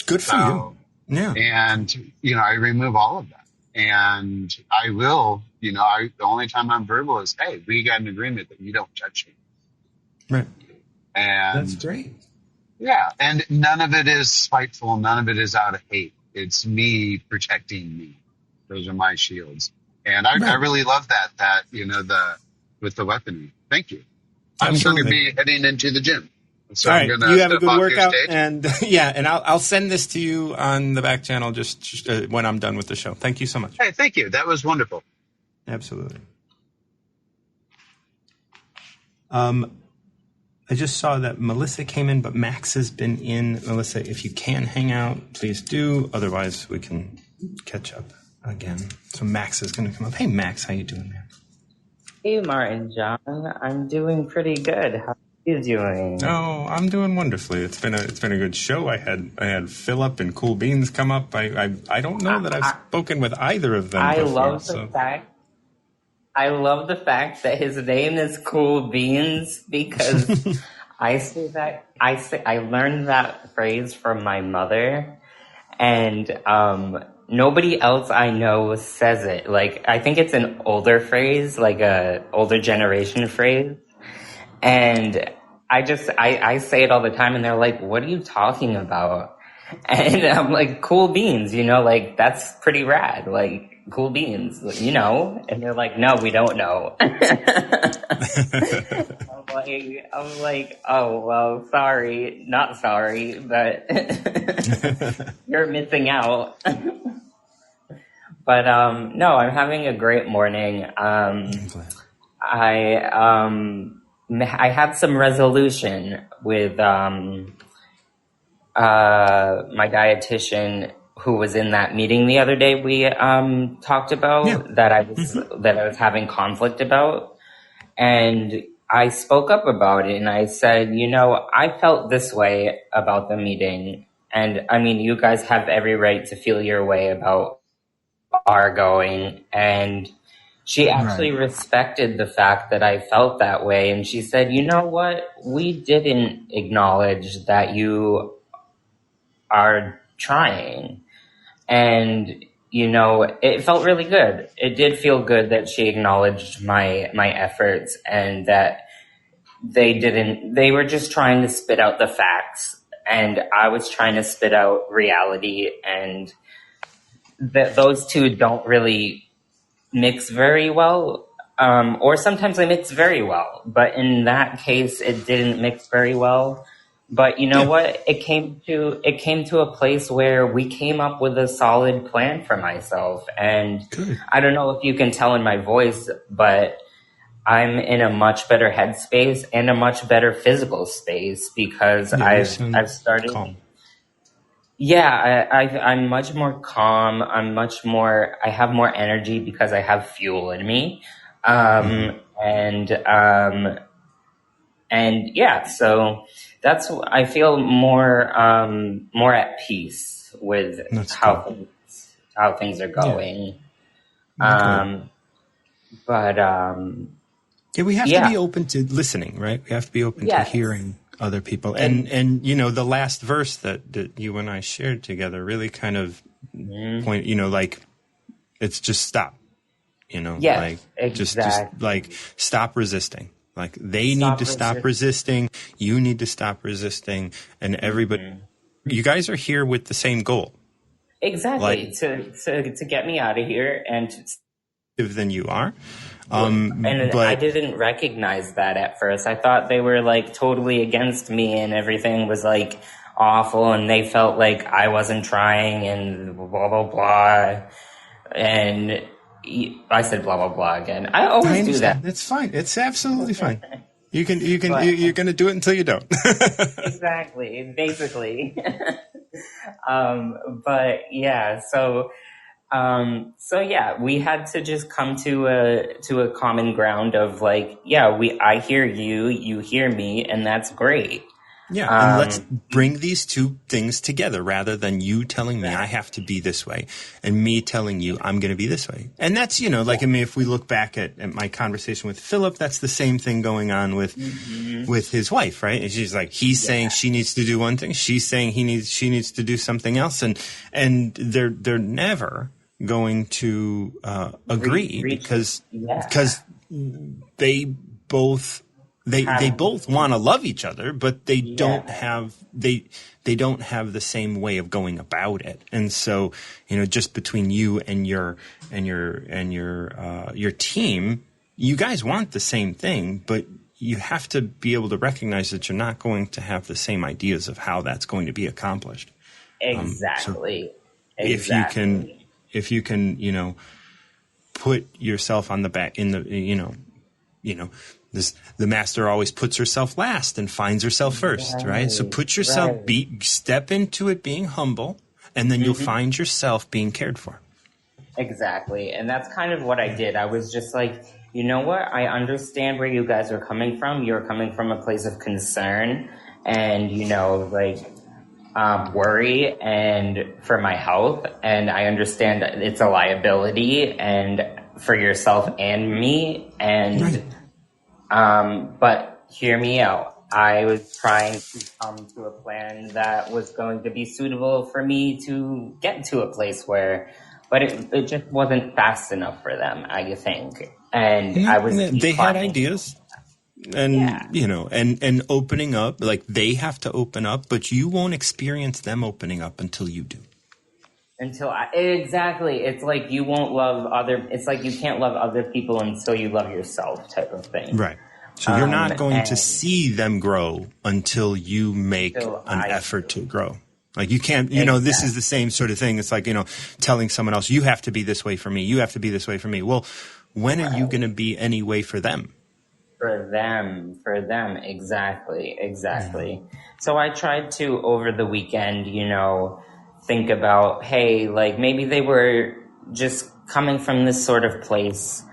Good for you. Yeah. And, I remove all of that. And I will, the only time I'm verbal is, hey, we got an agreement that you don't touch me. Right. And that's great. Yeah. And none of it is spiteful. None of it is out of hate. It's me protecting me. Those are my shields. And I really love that, with the weaponry. Thank you. I'm going to be heading into the gym. So all right, you have a good workout, and and I'll send this to you on the back channel just when I'm done with the show. Thank you so much. Hey, thank you. That was wonderful. Absolutely. I just saw that Melissa came in, but Max has been in. Melissa, if you can hang out, please do. Otherwise, we can catch up again. So Max is going to come up. Hey, Max, how you doing, man? Hey, Martin John. I'm doing pretty good. How are you doing? Oh, I'm doing wonderfully. It's been a good show. I had Philip and Cool Beans come up. I don't know that I've spoken with either of them before. I love the fact that his name is Cool Beans, because I learned that phrase from my mother, and nobody else I know says it. Like, I think it's an older phrase, like a older generation phrase. And I say it all the time, and they're like, what are you talking about? And I'm like, Cool Beans, like, that's pretty rad. Like, Cool Beans, And they're like, no, we don't know. I'm like, oh, well, sorry, not sorry, but you're missing out. But, no, I'm having a great morning. I had some resolution with my dietitian who was in that meeting the other day. We talked about that I was having conflict about, and I spoke up about it, and I said, I felt this way about the meeting, and I mean, you guys have every right to feel your way about our going, and she actually respected the fact that I felt that way, and she said, you know what, we didn't acknowledge that you are trying. And, it felt really good. It did feel good that she acknowledged my efforts, and that they were just trying to spit out the facts, and I was trying to spit out reality, and that those two don't really mix very well. Or sometimes they mix very well, but in that case, it didn't mix very well. But you know what? It came to a place where we came up with a solid plan for myself. And I don't know if you can tell in my voice, but I'm in a much better headspace and a much better physical space because I've started. Calm. Yeah, I'm much more calm. I have more energy because I have fuel in me. And yeah, so I feel more at peace with how things are going. Yeah. We have to be open to listening, right? We have to be open to hearing other people. And the last verse that you and I shared together really kind of point, like it's just stop, exactly. just like stop resisting. Like they need to stop resisting. You need to stop resisting. And everybody, you guys are here with the same goal. Exactly. To get me out of here and than you are. But I didn't recognize that at first. I thought they were like totally against me and everything was like awful and they felt like I wasn't trying and blah, blah, blah. And I said blah, blah, blah again. I always do that. It's fine. It's absolutely fine. You're going to do it until you don't. Exactly. Basically. But yeah, so we had to just come to a common ground of like, I hear you, you hear me, and that's great. Yeah, and let's bring these two things together rather than you telling me I have to be this way and me telling you I'm going to be this way. And that's, if we look back at my conversation with Philip, that's the same thing going on with his wife, right? And she's like, he's saying she needs to do one thing. She's saying she needs to do something else. And they're never going to agree because they both want to love each other, but they don't have the same way of going about it. And so, just between you and your team, you guys want the same thing, but you have to be able to recognize that you're not going to have the same ideas of how that's going to be accomplished. Exactly. If you can, put yourself on the back in the, the master always puts herself last and finds herself first, right? So put yourself, step into it being humble, and then you'll find yourself being cared for. Exactly. And that's kind of what I did. I was just like, you know what? I understand where you guys are coming from. You're coming from a place of concern and, worry and for my health. And I understand that it's a liability and for yourself and me. And, but hear me out. I was trying to come to a plan that was going to be suitable for me to get to a place where, but it just wasn't fast enough for them, I think. And they had ideas. And, and opening up, like they have to open up, but you won't experience them opening up until you do. Exactly. It's like you won't love it's like you can't love other people until you love yourself type of thing. Right. So you're not going to see them grow until you make an effort to grow. Like you can't, this is the same sort of thing. It's like, telling someone else, you have to be this way for me. You have to be this way for me. Well, when are you going to be any way for them? For them, exactly. So I tried to, over the weekend, think about, hey, like maybe they were just coming from this sort of place.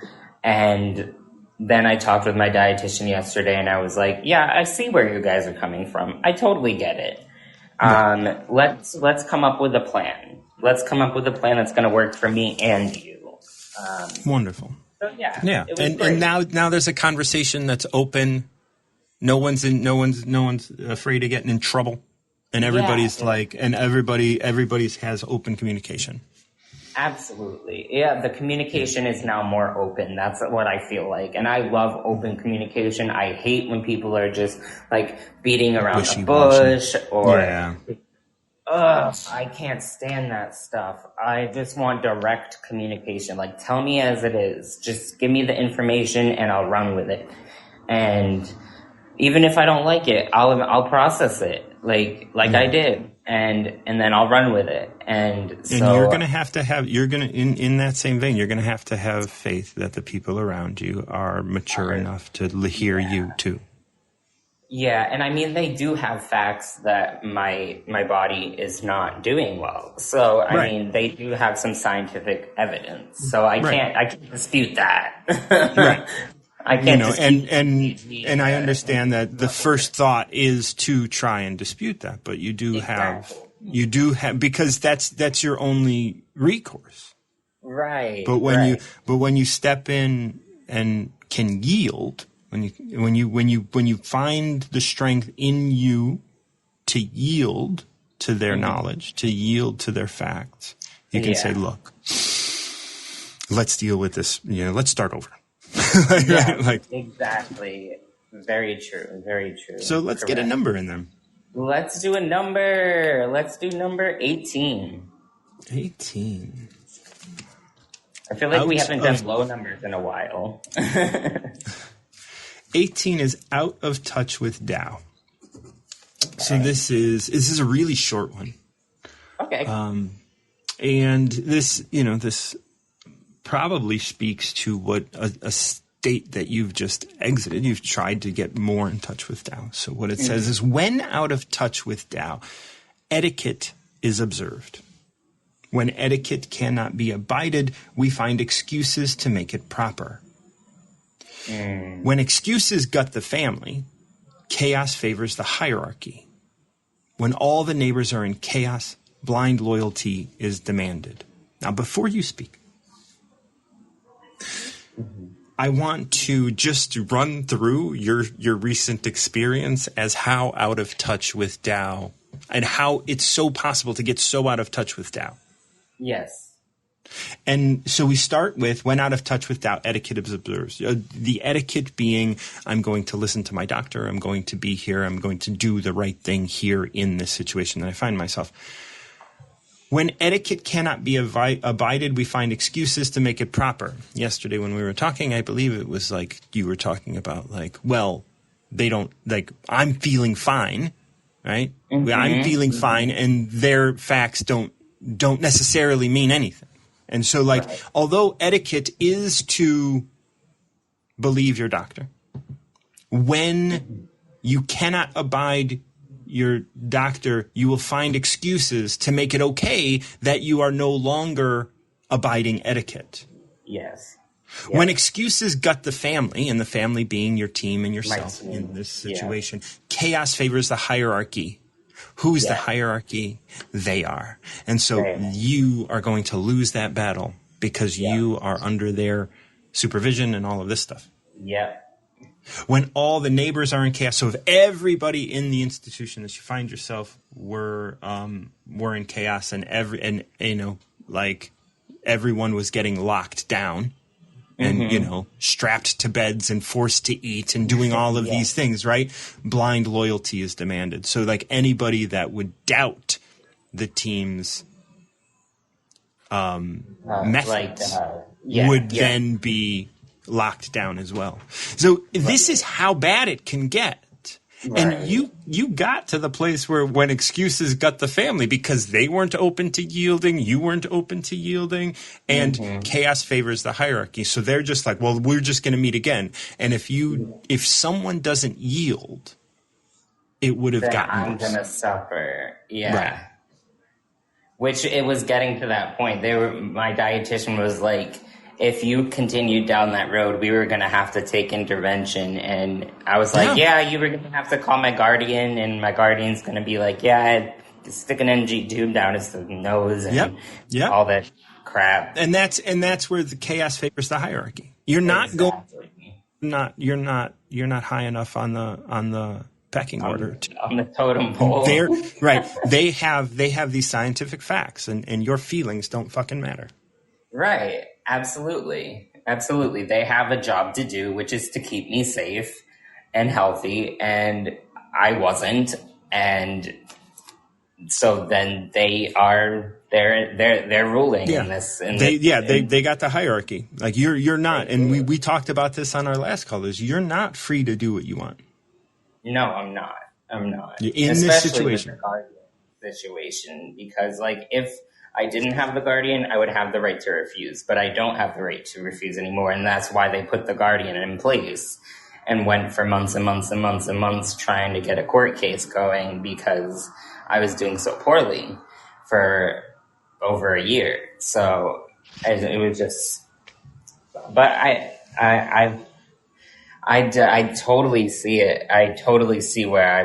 And then I talked with my dietitian yesterday and I was like, yeah, I see where you guys are coming from. I totally get it. Let's come up with a plan. Let's come up with a plan that's going to work for me and you. Wonderful. So yeah. And now there's a conversation that's open. No one's afraid of getting in trouble, and everybody's everybody's has open communication. Absolutely. Yeah, the communication is now more open. That's what I feel like. And I love open communication. I hate when people are just like beating around the bush or I can't stand that stuff. I just want direct communication. Like, tell me as it is. Just give me the information and I'll run with it. And even if I don't like it, I'll process it like I did. And then I'll run with it. And you're going to have in that same vein, you're going to have faith that the people around you are mature enough to hear you too. Yeah, and I mean, they do have facts that my body is not doing well. So, I mean, they do have some scientific evidence. So I can't dispute that. Right. I can't dispute and I understand that the first thought is to try and dispute that, but you do have because that's your only recourse. Right. But when you step in and can yield, when you find the strength in you to yield to their knowledge, to yield to their facts, you can say, look, let's deal with this, let's start over. Exactly. Very true. So let's get a number in them. Let's do a number. Let's do number 18. 18. I feel like we haven't done low numbers in a while. 18 is out of touch with Tao. Okay. So this is a really short one. Okay. And this probably speaks to what a state that you've just exited. You've tried to get more in touch with Tao. So what it says is, when out of touch with Tao, etiquette is observed. When etiquette cannot be abided, we find excuses to make it proper. When excuses gut the family, chaos favors the hierarchy. When all the neighbors are in chaos, blind loyalty is demanded. Now, before you speak, I want to just run through your recent experience as how out of touch with Tao and how it's so possible to get so out of touch with Tao. Yes. And so we start with, when out of touch with Tao, etiquette is observed. The etiquette being, I'm going to listen to my doctor, I'm going to be here, I'm going to do the right thing here in this situation that I find myself. When etiquette cannot be abided, we find excuses to make it proper. Yesterday when we were talking, I believe it was like you were talking about, like, well, they don't, like, I'm feeling fine, right? I'm feeling fine, and their facts don't necessarily mean anything. And so, like, although etiquette is to believe your doctor, when you cannot abide your doctor, you will find excuses to make it okay that you are no longer abiding etiquette. Yes. When excuses gut the family, and the family being your team and yourself in this situation, chaos favors the hierarchy. Who's the hierarchy? They are. And so you are going to lose that battle because you are under their supervision and all of this stuff. Yeah. When all the neighbors are in chaos, so if everybody in the institution that you find yourself were in chaos, and everyone was getting locked down and strapped to beds and forced to eat and doing all of these things, right? Blind loyalty is demanded. So like anybody that would doubt the team's methods would then be locked down as well. So this is how bad it can get. And you got to the place where when excuses got the family because they weren't open to yielding, you weren't open to yielding, and chaos favors the hierarchy. So they're just like, well, we're just going to meet again. And if someone doesn't yield, it would have gotten worse. I'm going to suffer. Yeah. Right. Which it was getting to that point. My dietitian was like, if you continued down that road, we were going to have to take intervention. And I was like, you were going to have to call my guardian, and my guardian's going to be like, stick an NG tube down his nose and all that crap. And that's where the chaos favors the hierarchy. You're not you're not high enough on the pecking order on the totem pole. They have these scientific facts, and your feelings don't fucking matter. Right. Absolutely. They have a job to do, which is to keep me safe and healthy, and I wasn't. And so then they're ruling in this. They got the hierarchy. Like you're not, and we talked about this on our last callers. You're not free to do what you want. No, I'm not. You're in this situation. With the guardian situation, because like if I didn't have the guardian, I would have the right to refuse, but I don't have the right to refuse anymore, and that's why they put the guardian in place and went for months and months and months and months trying to get a court case going because I was doing so poorly for over a year. So it was just, but I totally see it. I totally see where I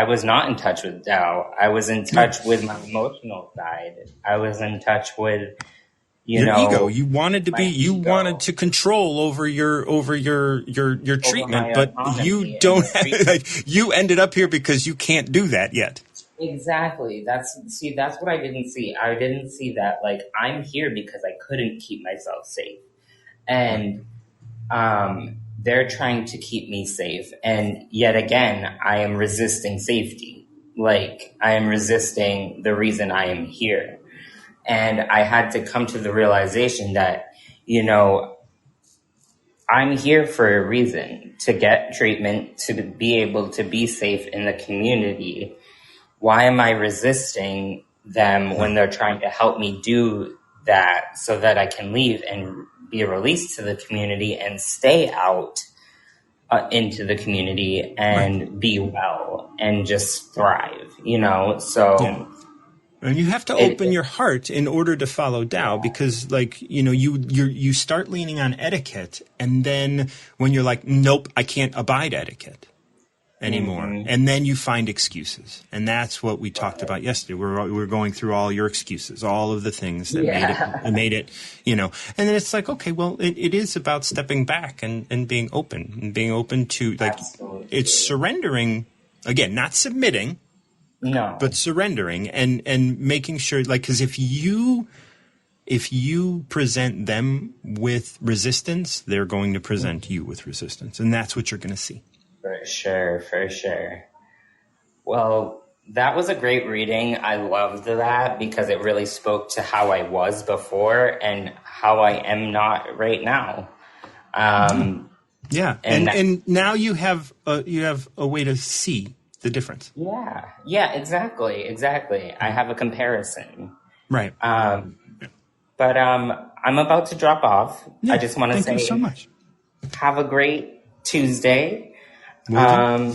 was not in touch with Tao. I was in touch with my emotional side. I was in touch with, your ego. You wanted to wanted to control over your treatment, but you don't you ended up here because you can't do that yet. Exactly. That's what I didn't see. I didn't see that, like, I'm here because I couldn't keep myself safe. And, they're trying to keep me safe. And yet again, I am resisting safety. Like, I am resisting the reason I am here. And I had to come to the realization that, I'm here for a reason, to get treatment, to be able to be safe in the community. Why am I resisting them when they're trying to help me do that so that I can leave and be released to the community and stay out into the community and be well and just thrive, So, and you have to open your heart in order to follow Tao, because, like, you start leaning on etiquette, and then when you're like, nope, I can't abide etiquette anymore, and then you find excuses, and that's what we talked about yesterday. We're going through all your excuses, all of the things that made it, and then it's like, okay, well, it is about stepping back and being open to, like, it's surrendering, again, not submitting, but surrendering and making sure, like, because if you present them with resistance, they're going to present you with resistance, and that's what you're going to see. For sure. Well, that was a great reading. I loved that because it really spoke to how I was before and how I am not right now. Yeah, and now you have a way to see the difference. Yeah, exactly. I have a comparison. Right. But I'm about to drop off. I just want to say thank you so much. Have a great Tuesday. And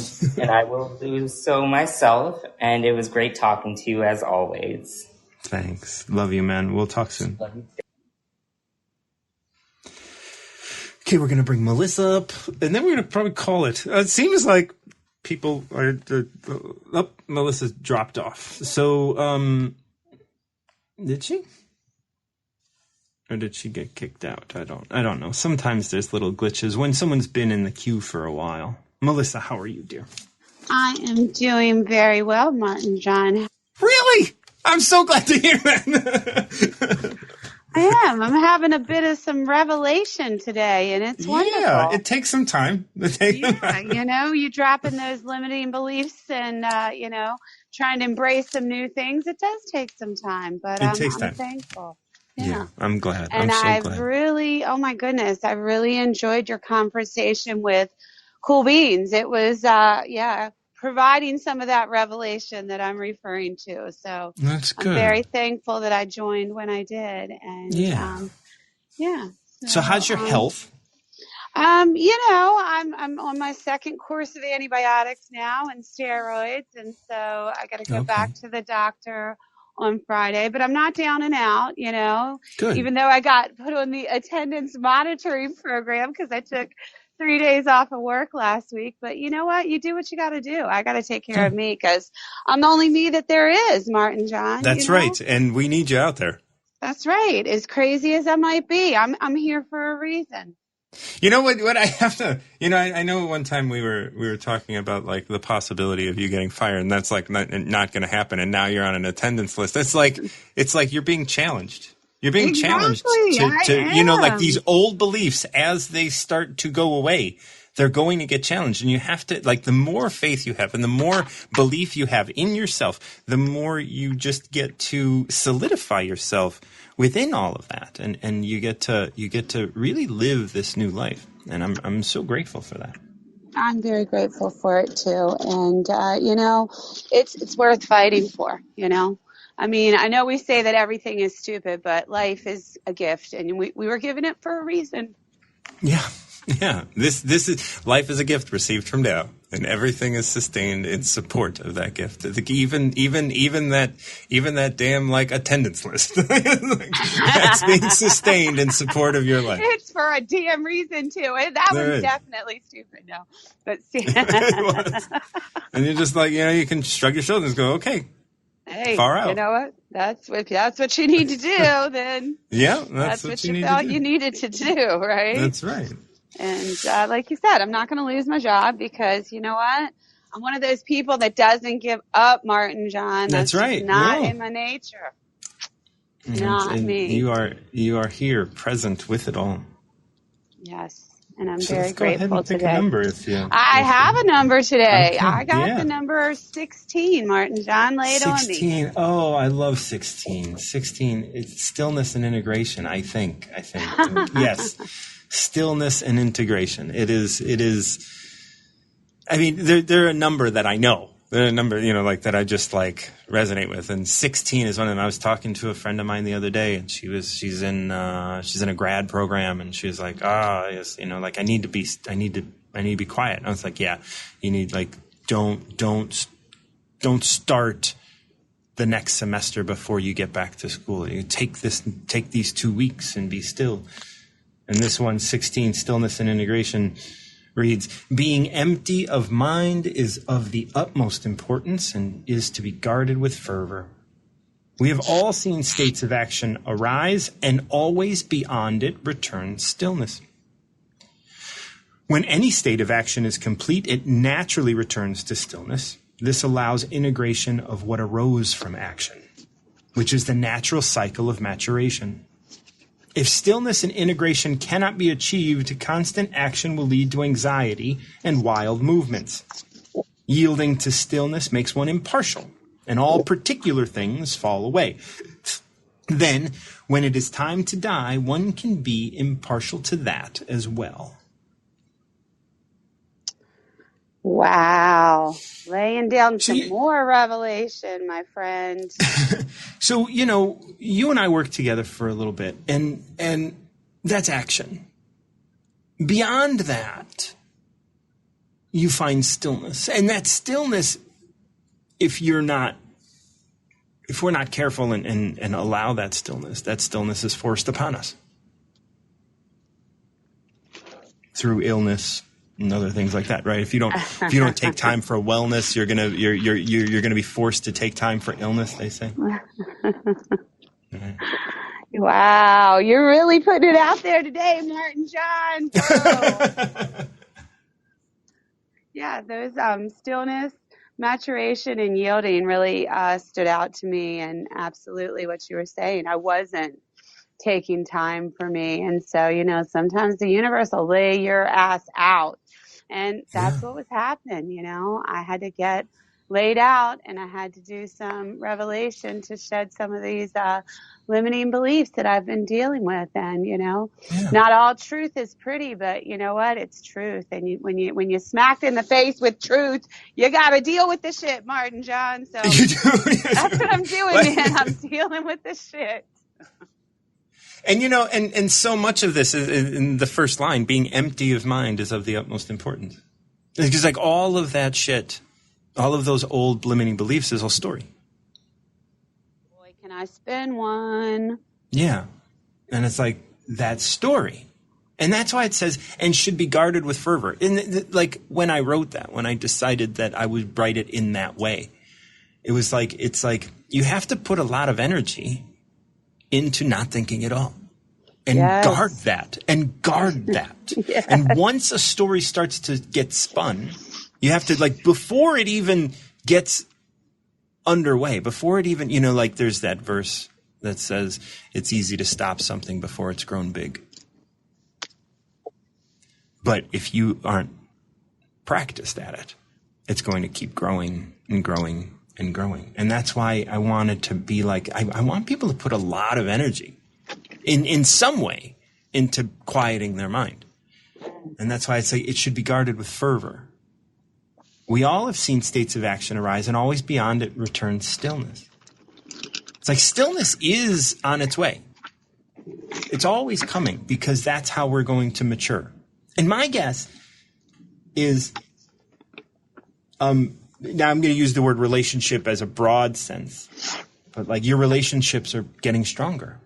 I will do so myself. And it was great talking to you as always. Thanks. Love you, man. We'll talk soon. Love you. Okay, we're going to bring Melissa up, and then we're going to probably call it. It seems like people are... Melissa's dropped off. So, did she? Or did she get kicked out? I don't know. Sometimes there's little glitches when someone's been in the queue for a while. Melissa, how are you, dear? I am doing very well, Martin John. Really? I'm so glad to hear that. I am. I'm having a bit of some revelation today, and it's wonderful. Yeah, it takes some time. You dropping those limiting beliefs and, trying to embrace some new things. It does take some time, but I'm thankful. Yeah, I'm glad. And I'm so glad. Really, oh my goodness, I really enjoyed your conversation with Cool Beans. It was, providing some of that revelation that I'm referring to. So that's good. I'm very thankful that I joined when I did. And So how's your health? I'm on my second course of antibiotics now and steroids, and so I got to go back to the doctor on Friday, but I'm not down and out, Good. Even though I got put on the attendance monitoring program because I took 3 days off of work last week. But you know what? You do what you got to do. I got to take care of me because I'm the only me that there is, Martin John. That's right. And we need you out there. That's right. As crazy as I might be, I'm here for a reason. You know what I have to, I know one time we were talking about like the possibility of you getting fired, and that's like not going to happen. And now you're on an attendance list. It's like you're being challenged. You're being challenged to like these old beliefs as they start to go away. They're going to get challenged, and you have to, like, the more faith you have and the more belief you have in yourself, the more you just get to solidify yourself within all of that, and you get to really live this new life. And I'm so grateful for that. I'm very grateful for it too, and it's worth fighting for. I mean, I know we say that everything is stupid, but life is a gift, and we were given it for a reason. Yeah. Yeah, this is life is a gift received from Tao, and everything is sustained in support of that gift. Even that damn like attendance list that's being sustained in support of your life. It's for a damn reason too. That was definitely stupid. No, but see, and you're just like you can shrug your shoulders and go, okay. Hey, far out. You know what? That's what you need to do. Then that's what you felt you needed to do, right? That's right. And like you said, I'm not going to lose my job because you know what? I'm one of those people that doesn't give up, Martin John. That's right. Not in my nature. Not me. You are here, present with it all. Yes, and I'm very grateful go ahead and today. Pick a number I have a number today. Okay, I got the number 16, Martin John. Lay it on me. 16. Oh, I love 16. 16. It's stillness and integration. I think. Yes. Stillness and integration. It is. I mean, they're a number that I know. They're a number, like that I just like resonate with. And 16 is one of them. I was talking to a friend of mine the other day, and she's in a grad program, and she was like, yes, like I need to be quiet. And I was like, yeah, you need like don't start the next semester before you get back to school. You take these 2 weeks and be still. And this one, 16, Stillness and Integration, reads, being empty of mind is of the utmost importance and is to be guarded with fervor. We have all seen states of action arise, and always beyond it returns stillness. When any state of action is complete, it naturally returns to stillness. This allows integration of what arose from action, which is the natural cycle of maturation. If stillness and integration cannot be achieved, constant action will lead to anxiety and wild movements. Yielding to stillness makes one impartial, and all particular things fall away. Then, when it is time to die, one can be impartial to that as well. Wow. Laying down some more revelation, my friend. So, you and I worked together for a little bit, and that's action. Beyond that, you find stillness. And that stillness, if we're not careful and allow that stillness is forced upon us. Through illness and other things like that, right? If you don't take time for wellness, you're gonna be forced to take time for illness, they say. Right. Wow, you're really putting it out there today, Martin John. Yeah, those stillness, maturation, and yielding really stood out to me, and absolutely what you were saying. I wasn't taking time for me, and so sometimes the universe will lay your ass out. And that's what was happening, I had to get laid out, and I had to do some revelation to shed some of these limiting beliefs that I've been dealing with. And not all truth is pretty, but you know what? It's truth. And when you smacked in the face with truth, you got to deal with the shit, Martin John. So that's what I'm doing, man. I'm dealing with the shit. And and so much of this is in the first line, being empty of mind is of the utmost importance. Because like all of that shit, all of those old limiting beliefs is all story. Boy, can I spin one? Yeah. And it's like that story. And that's why it says, and should be guarded with fervor. And like when I wrote that, when I decided that I would write it in that way, it's like you have to put a lot of energy into not thinking at all. And guard that. Yes. And once a story starts to get spun, you have to, like, before it even gets underway, before it even, there's that verse that says it's easy to stop something before it's grown big. But if you aren't practiced at it, it's going to keep growing and growing and growing. And that's why I wanted to be like, I want people to put a lot of energy in some way into quieting their mind. And that's why I say it should be guarded with fervor. We all have seen states of action arise, and always beyond it returns stillness. It's like stillness is on its way. It's always coming, because that's how we're going to mature. And my guess is, now I'm going to use the word relationship as a broad sense, but like your relationships are getting stronger,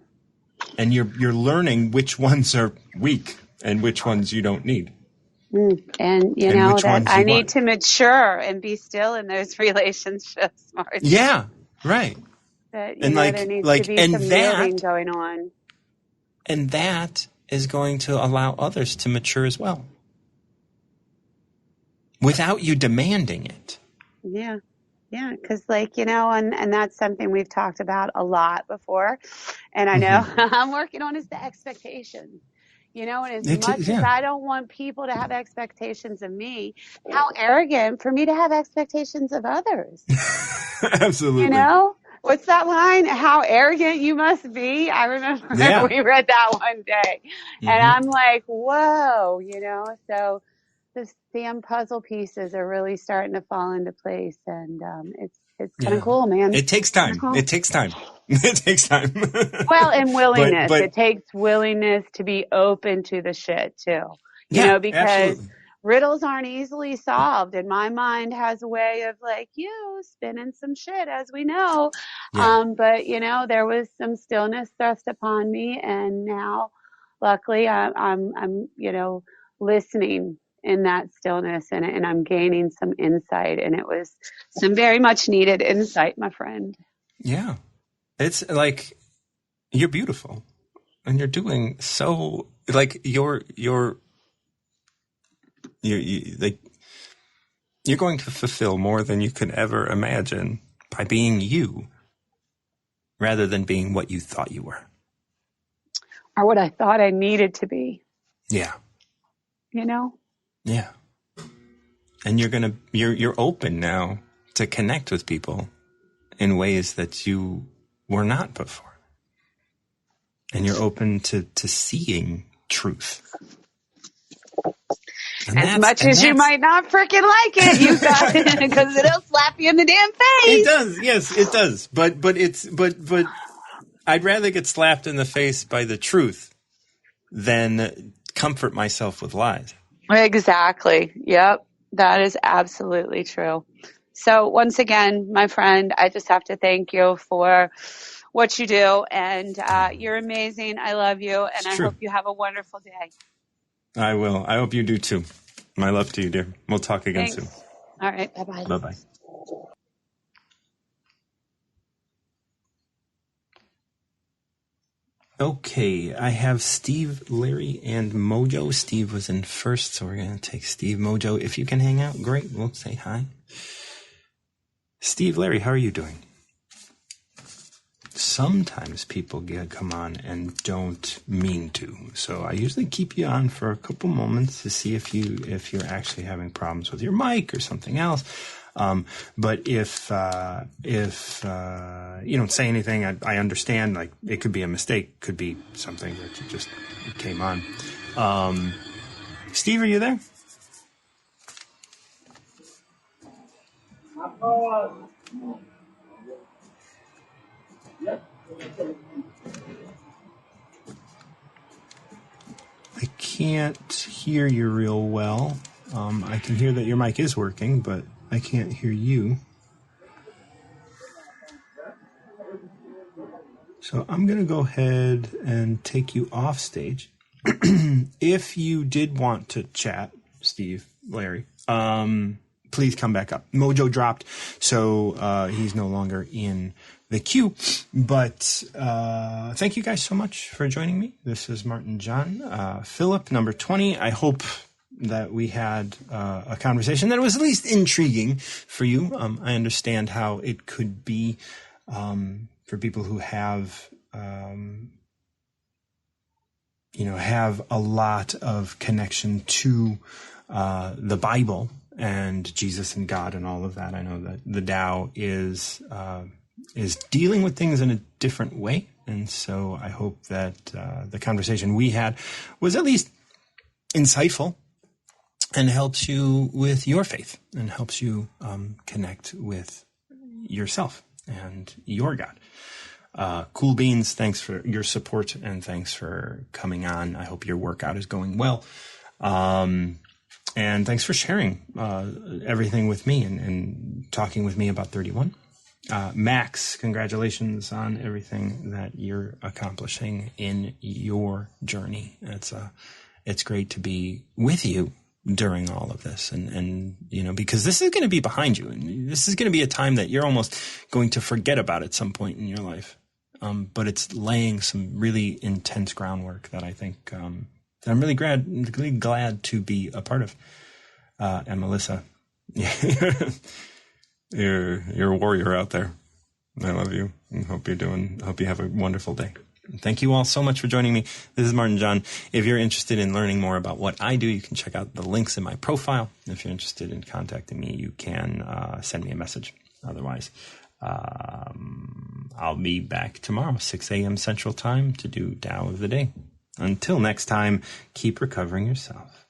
and you're learning which ones are weak and which ones you don't need. And that I need to mature and be still in those relationships, Martin. Yeah, right. That there needs to be some moving going on. And that is going to allow others to mature as well, without you demanding it. Yeah. Yeah, because and that's something we've talked about a lot before. And I know I'm working on is the expectations. And as much as I don't want people to have expectations of me, how arrogant for me to have expectations of others. Absolutely. What's that line? How arrogant you must be. I remember we read that one day. And I'm like, whoa, so the damn puzzle pieces are really starting to fall into place. And it's kind of cool, man. It takes time. Cool. It takes time. It takes time. Well, and willingness. But it takes willingness to be open to the shit too. Because absolutely. Riddles aren't easily solved, and my mind has a way of spinning some shit, as we know. Yeah. But there was some stillness thrust upon me, and now, luckily, I'm listening in that stillness, and I'm gaining some insight, and it was some very much needed insight, my friend. Yeah. It's like, you're beautiful, and you're doing so, like, you're going to fulfill more than you could ever imagine by being you, rather than being what you thought you were. Or what I thought I needed to be. Yeah. Yeah. And you're open now to connect with people in ways that you were not before. And you're open to seeing truth. As much as you might not freaking like it, you got it, because it'll slap you in the damn face. It does, yes, it does. But I'd rather get slapped in the face by the truth than comfort myself with lies. Exactly. Yep. That is absolutely true. So once again, my friend, I just have to thank you for what you do, and you're amazing. I love you, and I hope you have a wonderful day. I will. I hope you do too. My love to you, dear. We'll talk again soon. All right. Bye-bye. Bye-bye. Okay, I have Steve, Larry, and Mojo. Steve was in first, so we're going to take Steve. Mojo, if you can hang out, great. We'll say hi. Steve, Larry, how are you doing? So sometimes people come on and don't mean to. So I usually keep you on for a couple moments to see if you're actually having problems with your mic or something else. But if you don't say anything, I understand. Like, it could be a mistake, could be something that you just came on. Steve, are you there? I can't hear you real well. I can hear that your mic is working, but I can't hear you. So I'm going to go ahead and take you off stage. If you did want to chat, Steve, Larry, please come back up. Mojo dropped, so he's no longer in the queue. But thank you guys so much for joining me. This is Martin John, Philip, number 20. I hope that we had a conversation that was at least intriguing for you. I understand how it could be for people who have have a lot of connection to the Bible and Jesus and God and all of that. I know that the Tao is dealing with things in a different way, and so I hope that the conversation we had was at least insightful and helps you with your faith and helps you connect with yourself and your God. Cool Beans, thanks for your support and thanks for coming on. I hope your workout is going well. And thanks for sharing everything with me and talking with me about 31. Max, congratulations on everything that you're accomplishing in your journey. It's great to be with you during all of this, and because this is going to be behind you, and this is going to be a time that you're almost going to forget about at some point in your life. But it's laying some really intense groundwork that I think that I'm really glad to be a part of. And Melissa, you're a warrior out there. I love you. And hope you have a wonderful day. Thank you all so much for joining me. This is Martin John. If you're interested in learning more about what I do, you can check out the links in my profile. If you're interested in contacting me, you can send me a message. Otherwise, I'll be back tomorrow, 6 a.m. Central Time, to do Tao of the Day. Until next time, keep recovering yourself.